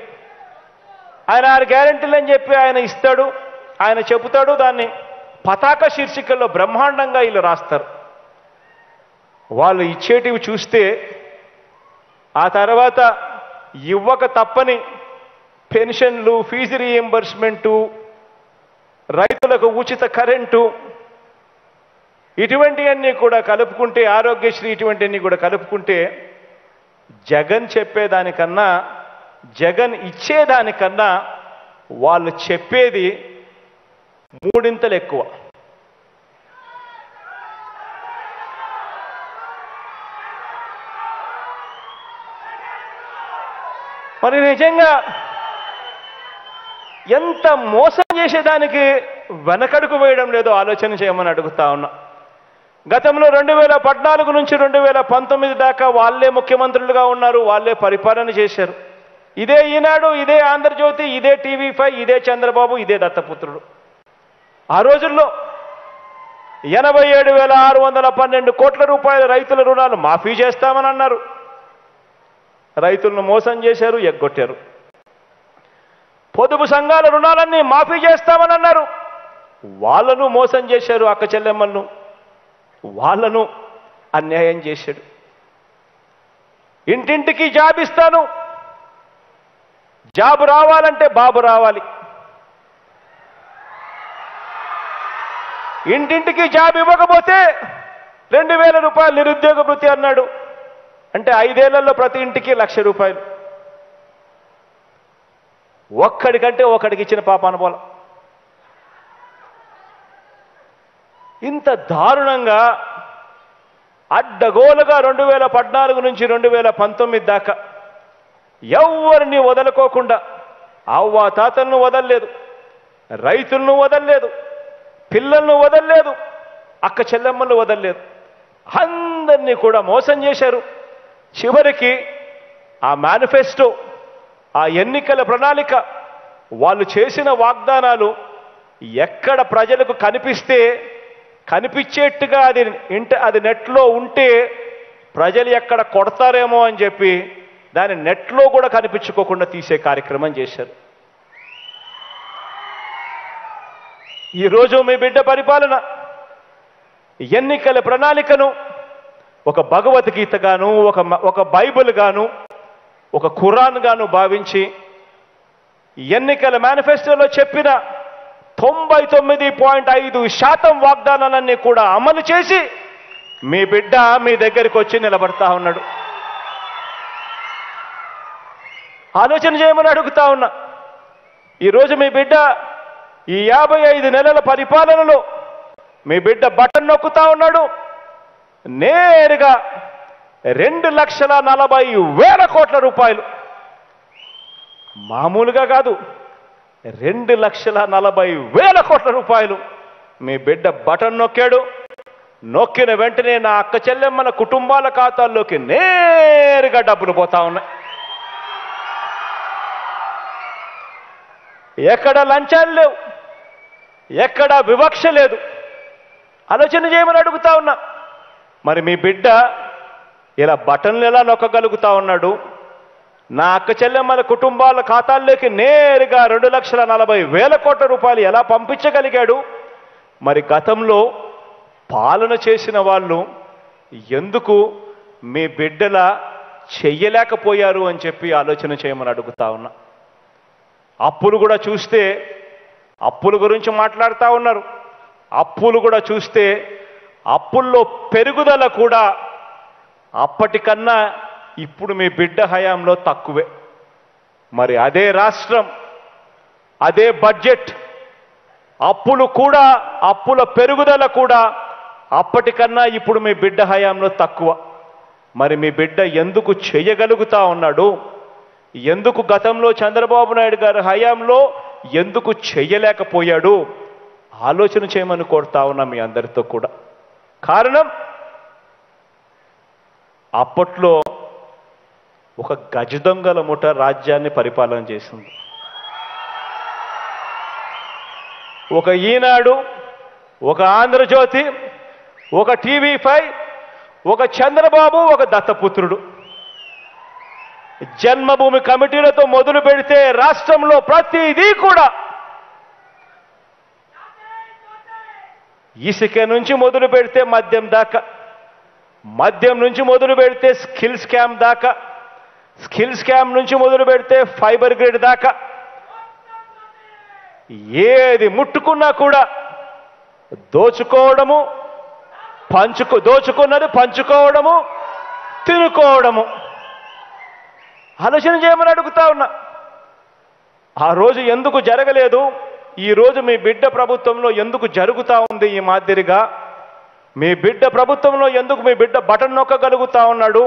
Speaker 1: ఆయన 6 గ్యారెంటీలు అని చెప్పి ఆయన ఇస్తాడు, ఆయన చెబుతాడు. దాన్ని పతాక శీర్షికల్లో బ్రహ్మాండంగా వీళ్ళు రాస్తారు. వాళ్ళు ఇచ్చేటివి చూస్తే ఆ తర్వాత ఇవ్వక తప్పని పెన్షన్లు, ఫీజు రీఎంబర్స్మెంటు, రైతులకు ఉచిత కరెంటు, ఇటువంటివన్నీ కూడా కలుపుకుంటే, ఆరోగ్యశ్రీ ఇటువంటివన్నీ కూడా కలుపుకుంటే జగన్ చెప్పేదానికన్నా, జగన్ ఇచ్చేదానికన్నా వాళ్ళు చెప్పేది 3 ఎక్కువ. మరి నిజంగా ఎంత మోసం చేసేదానికి వెనకడుగు వేయడం లేదో ఆలోచన చేయమని అడుగుతా ఉన్నా. గతంలో 2014 నుంచి 2019 దాకా వాళ్ళే ముఖ్యమంత్రులుగా ఉన్నారు, వాళ్ళే పరిపాలన చేశారు. ఇదే ఈనాడు, ఇదే ఆంధ్రజ్యోతి, ఇదే TV5, ఇదే చంద్రబాబు, ఇదే దత్తపుత్రుడు. ఆ రోజుల్లో 87,612 కోట్ల రూపాయల రైతుల రుణాలు మాఫీ చేస్తామని అన్నారు. రైతులను మోసం చేశారు, ఎగ్గొట్టారు. పొదుపు సంఘాల రుణాలన్నీ మాఫీ చేస్తామని అన్నారు, వాళ్ళను మోసం చేశారు. అక్క చెల్లెమ్మలను వాళ్ళను అన్యాయం చేశాడు. ఇంటింటికి జాబ్ ఇస్తాను, జాబ్ రావాలంటే బాబు రావాలి. ఇంటింటికి జాబ్ ఇవ్వకపోతే 2,000 రూపాయలు నిరుద్యోగ భృతి అన్నాడు. అంటే 5 ఏళ్లలో ప్రతి ఇంటికి 1,00,000 రూపాయలు. ఒక్కడికంటే ఒకడికి ఇచ్చిన పాపాన పోల. ఇంత దారుణంగా అడ్డగోలుగా 2014 నుంచి 2019 దాకా ఎవరిని వదలుకోకుండా అవ్వా తాతలను వదలలేదు, రైతులను వదలలేదు, పిల్లలను వదలలేదు, అక్క చెల్లెమ్మలను వదలలేదు. అందరినీ కూడా మోసం చేశారు. చివరికి ఆ మేనిఫెస్టో, ఆ ఎన్నికల ప్రణాళిక, వాళ్ళు చేసిన వాగ్దానాలు ఎక్కడ ప్రజలకు కనిపిస్తే కనిపించేట్టుగా అది నెట్లో ఉంటే ప్రజలు ఎక్కడ కొడతారేమో అని చెప్పి దాన్ని నెట్లో కూడా కనిపించుకోకుండా తీసే కార్యక్రమం చేశారు. ఈరోజు మీ బిడ్డ పరిపాలన ఎన్నికల ప్రణాళికను ఒక భగవద్గీత గాను, ఒక బైబిల్ గాను, ఒక ఖురాన్ గాను భావించి ఎన్నికల మేనిఫెస్టోలో చెప్పిన 99.5% వాగ్దానాలన్నీ కూడా అమలు చేసి మీ బిడ్డ మీ దగ్గరికి వచ్చి నిలబడతా ఉన్నాడు. ఆలోచన చేయమని అడుగుతా ఉన్నా. ఈరోజు మీ బిడ్డ ఈ 55 నెలల పరిపాలనలో మీ బిడ్డ బటన్ నొక్కుతా ఉన్నాడు. నేరుగా 2,40,000 కోట్ల రూపాయలు, మామూలుగా కాదు, 2,40,000 కోట్ల రూపాయలు మీ బిడ్డ బటన్ నొక్కాడు. నొక్కిన వెంటనే నా అక్క చెల్లెమ్మల కుటుంబాల ఖాతాల్లోకి నేరుగా డబ్బులు పోతా ఉన్నాయి. ఎక్కడ లంచాలు లేవు, ఎక్కడ వివక్ష లేదు. ఆలోచన చేయమని అడుగుతా ఉన్నా. మరి మీ బిడ్డ ఇలా బటన్లు ఎలా నొక్కగలుగుతా ఉన్నాడు? నా అక్క చెల్లెమ్మల కుటుంబాల ఖాతాల్లోకి నేరుగా 2,40,000 కోట్ల రూపాయలు ఎలా పంపించగలిగాడు? మరి గతంలో పాలన చేసిన వాళ్ళు ఎందుకు మీ బిడ్డలా చెయ్యలేకపోయారు అని చెప్పి ఆలోచన చేయమని అడుగుతా ఉన్నా. అప్పులు కూడా చూస్తే, అప్పుల గురించి మాట్లాడుతూ ఉన్నారు. అప్పులు కూడా చూస్తే అప్పుల్లో పెరుగుదల కూడా అప్పటికన్నా ఇప్పుడు మీ బిడ్డ హయాంలో తక్కువే. మరి అదే రాష్ట్రం, అదే బడ్జెట్, అప్పులు కూడా, అప్పుల పెరుగుదల కూడా అప్పటికన్నా ఇప్పుడు మీ బిడ్డ హయాంలో తక్కువ. మరి మీ బిడ్డ ఎందుకు చేయగలుగుతా ఉన్నాడు? ఎందుకు గతంలో చంద్రబాబు నాయుడు గారి హయాంలో ఎందుకు చేయలేకపోయాడు? ఆలోచన చేయమని కోరుతా ఉన్నా మీ అందరితో కూడా. కారణం, అప్పట్లో ఒక గజ దొంగల ముఠ రాజ్యాన్ని పరిపాలన చేసింది. ఒక ఈనాడు, ఒక ఆంధ్రజ్యోతి, ఒక టీవీ5, ఒక చంద్రబాబు, ఒక దత్తపుత్రుడు. జన్మభూమి కమిటీలతో మొదలు పెడితే రాష్ట్రంలో ప్రతిదీ కూడా ఇసుక నుంచి మొదలు పెడితే మద్యం దాకా, మద్యం నుంచి మొదలు పెడితే స్కిల్ స్కామ్ దాకా, స్కిల్ స్కామ్ నుంచి మొదలు పెడితే ఫైబర్ గ్రిడ్ దాకా ఏది ముట్టుకున్నా కూడా దోచుకోవడము, దోచుకున్నది పంచుకోవడము, తినుకోవడము. ఆలోచన చేయమని అడుగుతా ఉన్నా. ఆ రోజు ఎందుకు జరగలేదు? ఈ రోజు మీ బిడ్డ ప్రభుత్వంలో ఎందుకు జరుగుతూ ఉంది ఈ మాదిరిగా? మీ బిడ్డ ప్రభుత్వంలో ఎందుకు మీ బిడ్డ బటన్ నొక్కగలుగుతా ఉన్నాడు?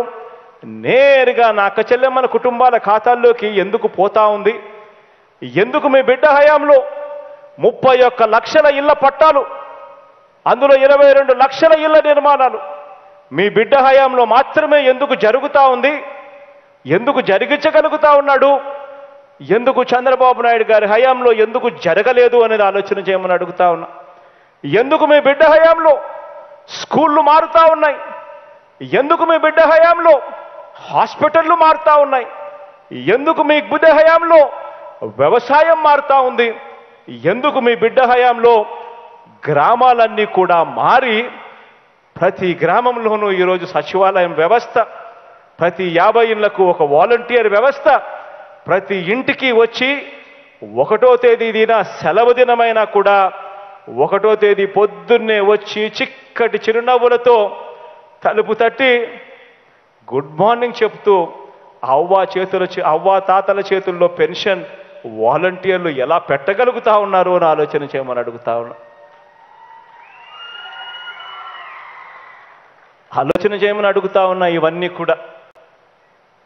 Speaker 1: నేరుగా నా అక్క చెల్లెమ్మల కుటుంబాల ఖాతాల్లోకి ఎందుకు పోతా ఉంది? ఎందుకు మీ బిడ్డ హయాంలో 31 లక్షల ఇళ్ల పట్టాలు, అందులో 22 లక్షల ఇళ్ల నిర్మాణాలు మీ బిడ్డ హయాంలో మాత్రమే ఎందుకు జరుగుతూ ఉంది? ఎందుకు జరిగించగలుగుతా ఉన్నాడు? ఎందుకు చంద్రబాబు నాయుడు గారి హయాంలో ఎందుకు జరగలేదు అనేది ఆలోచన చేయమని అడుగుతా ఉన్నా. ఎందుకు మీ బిడ్డ హయాంలో స్కూళ్ళు మారుతా ఉన్నాయి? ఎందుకు మీ బిడ్డ హయాంలో హాస్పిటళ్ళు మారుతా ఉన్నాయి? ఎందుకు మీ బిడ్డ హయాంలో వ్యవసాయం మారుతా ఉంది? ఎందుకు మీ బిడ్డ హయాంలో గ్రామాలన్నీ కూడా మారి ప్రతి గ్రామంలోనూ ఈరోజు సచివాలయం వ్యవస్థ, ప్రతి 50 ఇళ్లకు ఒక వాలంటీర్ వ్యవస్థ, ప్రతి ఇంటికి వచ్చి 1వ తేదీన సెలవు దినమైనా కూడా 1వ తేదీ పొద్దున్నే వచ్చి చిక్కటి చిరునవ్వులతో తలుపు తట్టి గుడ్ మార్నింగ్ చెప్తూ అవ్వ తాతల చేతుల్లో పెన్షన్ వాలంటీర్లు ఎలా పెట్టగలుగుతా ఉన్నారు అని ఆలోచన చేయమని అడుగుతా ఉన్నా. ఆలోచన చేయమని అడుగుతా ఉన్నా.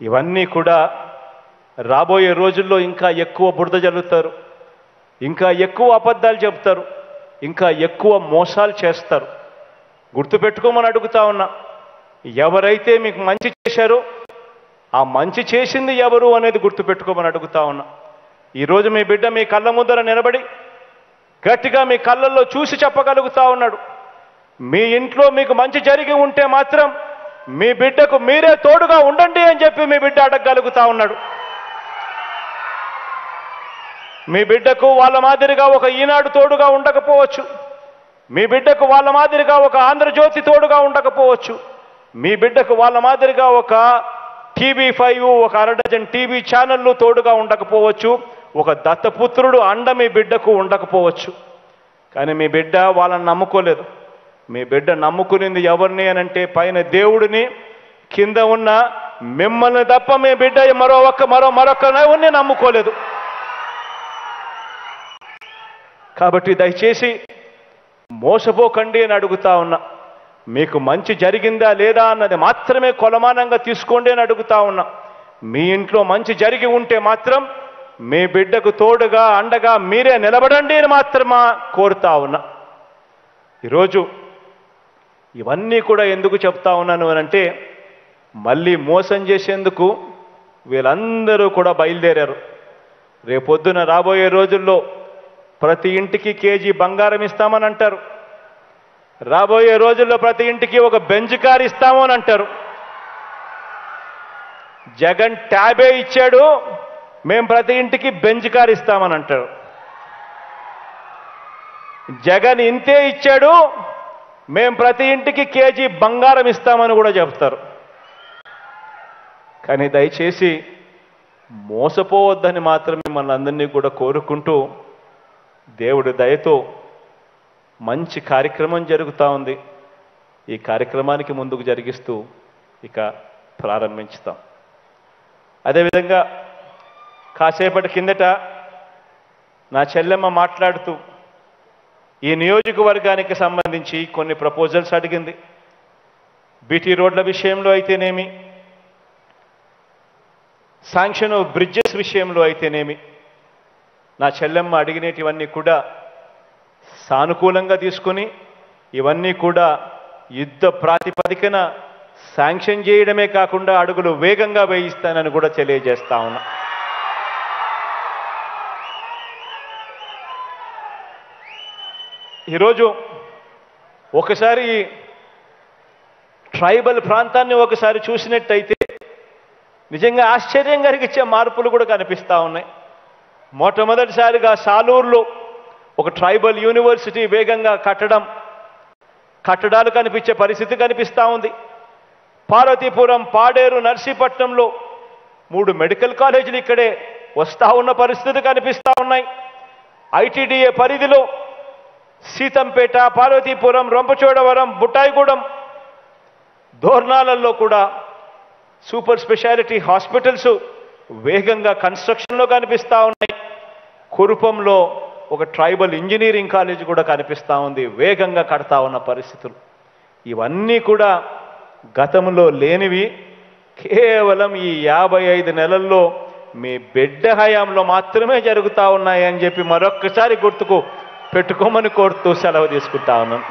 Speaker 1: ఇవన్నీ కూడా రాబోయే రోజుల్లో ఇంకా ఎక్కువ బురద జల్లుతారు, ఇంకా ఎక్కువ అబద్ధాలు చెప్తారు, ఇంకా ఎక్కువ మోసాలు చేస్తారు. గుర్తుపెట్టుకోమని అడుగుతా ఉన్నా. ఎవరైతే మీకు మంచి చేశారో ఆ మంచి చేసింది ఎవరు అనేది గుర్తుపెట్టుకోమని అడుగుతా ఉన్నా. ఈరోజు మీ బిడ్డ మీ కళ్ళ ముందర నిలబడి గట్టిగా మీ కళ్ళల్లో చూసి చెప్పగలుగుతా ఉన్నాడు. మీ ఇంట్లో మీకు మంచి జరిగి ఉంటే మాత్రం మీ బిడ్డకు మీరే తోడుగా ఉండండి అని చెప్పి మీ బిడ్డ అడగగలుగుతా ఉన్నాడు. మీ బిడ్డకు వాళ్ళ మాదిరిగా ఒక ఈనాడు తోడుగా ఉండకపోవచ్చు, మీ బిడ్డకు వాళ్ళ మాదిరిగా ఒక ఆంధ్రజ్యోతి తోడుగా ఉండకపోవచ్చు, మీ బిడ్డకు వాళ్ళ మాదిరిగా ఒక టీవీ5, ఒక 1 డజన్ టీవీ ఛానళ్ళు తోడుగా ఉండకపోవచ్చు, ఒక దత్తపుత్రుడు అండ మీ బిడ్డకు ఉండకపోవచ్చు. కానీ మీ బిడ్డ వాళ్ళని నమ్ముకోలేదు. మీ బిడ్డ నమ్ముకునింది ఎవరిని అనంటే పైన దేవుడిని, కింద ఉన్న మిమ్మల్ని తప్ప మీ బిడ్డ మరొకరిని నమ్ముకోలేదు. కాబట్టి దయచేసి మోసపోకండి అని అడుగుతా ఉన్నా. మీకు మంచి జరిగిందా లేదా అన్నది మాత్రమే కొలమానంగా తీసుకోండి అని అడుగుతా ఉన్నా. మీ ఇంట్లో మంచి జరిగి ఉంటే మాత్రం మీ బిడ్డకు తోడుగా అండగా మీరే నిలబడండి అని మాత్రమే కోరుతా ఉన్నా. ఈరోజు ఇవన్నీ కూడా ఎందుకు చెప్తా ఉన్నాను అనంటే మళ్ళీ మోసం చేసేందుకు వీళ్ళందరూ కూడా బయలుదేరారు. రేపొద్దున రాబోయే రోజుల్లో ప్రతి ఇంటికి కేజీ బంగారం ఇస్తామని అంటారు. రాబోయే రోజుల్లో ప్రతి ఇంటికి ఒక బెంజ్ కార్ ఇస్తాము అని అంటారు. జగన్ ట్యాబే ఇచ్చాడు, మేము ప్రతి ఇంటికి బెంజ్ కార్ ఇస్తామని అంటారు. జగన్ ఇంతే ఇచ్చాడు, మేము ప్రతి ఇంటికి కేజీ బంగారం ఇస్తామని కూడా చెప్తారు. కానీ దయచేసి మోసపోవద్దని మాత్రం మిమ్మల్ని అందరినీ కూడా కోరుకుంటూ, దేవుడి దయతో మంచి కార్యక్రమం జరుగుతూ ఉంది. ఈ కార్యక్రమానికి ముందుకు జరిగిస్తూ ఇక ప్రారంభించుతాం. అదేవిధంగా కాసేపటి కిందట నా చెల్లెమ్మ మాట్లాడుతూ ఈ నియోజకవర్గానికి సంబంధించి కొన్ని ప్రపోజల్స్ అడిగింది. బీటీ రోడ్ల విషయంలో అయితేనేమి, శాంక్షన్ బ్రిడ్జెస్ విషయంలో అయితేనేమి, నా చెల్లెమ్మ అడిగినటివన్నీ కూడా సానుకూలంగా తీసుకుని ఇవన్నీ కూడా యుద్ధ ప్రాతిపదికన శాంక్షన్ చేయడమే కాకుండా అడుగులు వేగంగా వేయిస్తానని కూడా తెలియజేస్తా ఉన్నా. ఈరోజు ఒకసారి ట్రైబల్ ప్రాంతాన్ని ఒకసారి చూసినట్టయితే నిజంగా ఆశ్చర్యం కలిగించే మార్పులు కూడా కనిపిస్తూ ఉన్నాయి. మొట్టమొదటిసారిగా సాలూరులో ఒక ట్రైబల్ యూనివర్సిటీ వేగంగా కట్టడాలు కనిపించే పరిస్థితి కనిపిస్తూ ఉంది. పార్వతీపురం, పాడేరు, నర్సీపట్నంలో 3 మెడికల్ కాలేజీలు ఇక్కడే వస్తూ ఉన్న పరిస్థితి కనిపిస్తూ ఉన్నాయి. ఐటీడీఏ పరిధిలో సీతంపేట, పార్వతీపురం, రొంపచోడవరం, బుట్టాయిగూడెం, దోర్నాలలో కూడా సూపర్ స్పెషాలిటీ హాస్పిటల్స్ వేగంగా కన్స్ట్రక్షన్లో కనిపిస్తూ ఉన్నాయి. కురుపంలో ఒక ట్రైబల్ ఇంజనీరింగ్ కాలేజ్ కూడా కనిపిస్తూ ఉంది, వేగంగా కడతా ఉన్న పరిస్థితులు. ఇవన్నీ కూడా గతంలో లేనివి, కేవలం ఈ 55 నెలల్లో మీ బిడ్డ హయాంలో మాత్రమే జరుగుతూ ఉన్నాయని చెప్పి మరొక్కసారి గుర్తుకు పెట్టుకోమని కోరుతూ సెలవు తీసుకుంటా ఉన్నాను.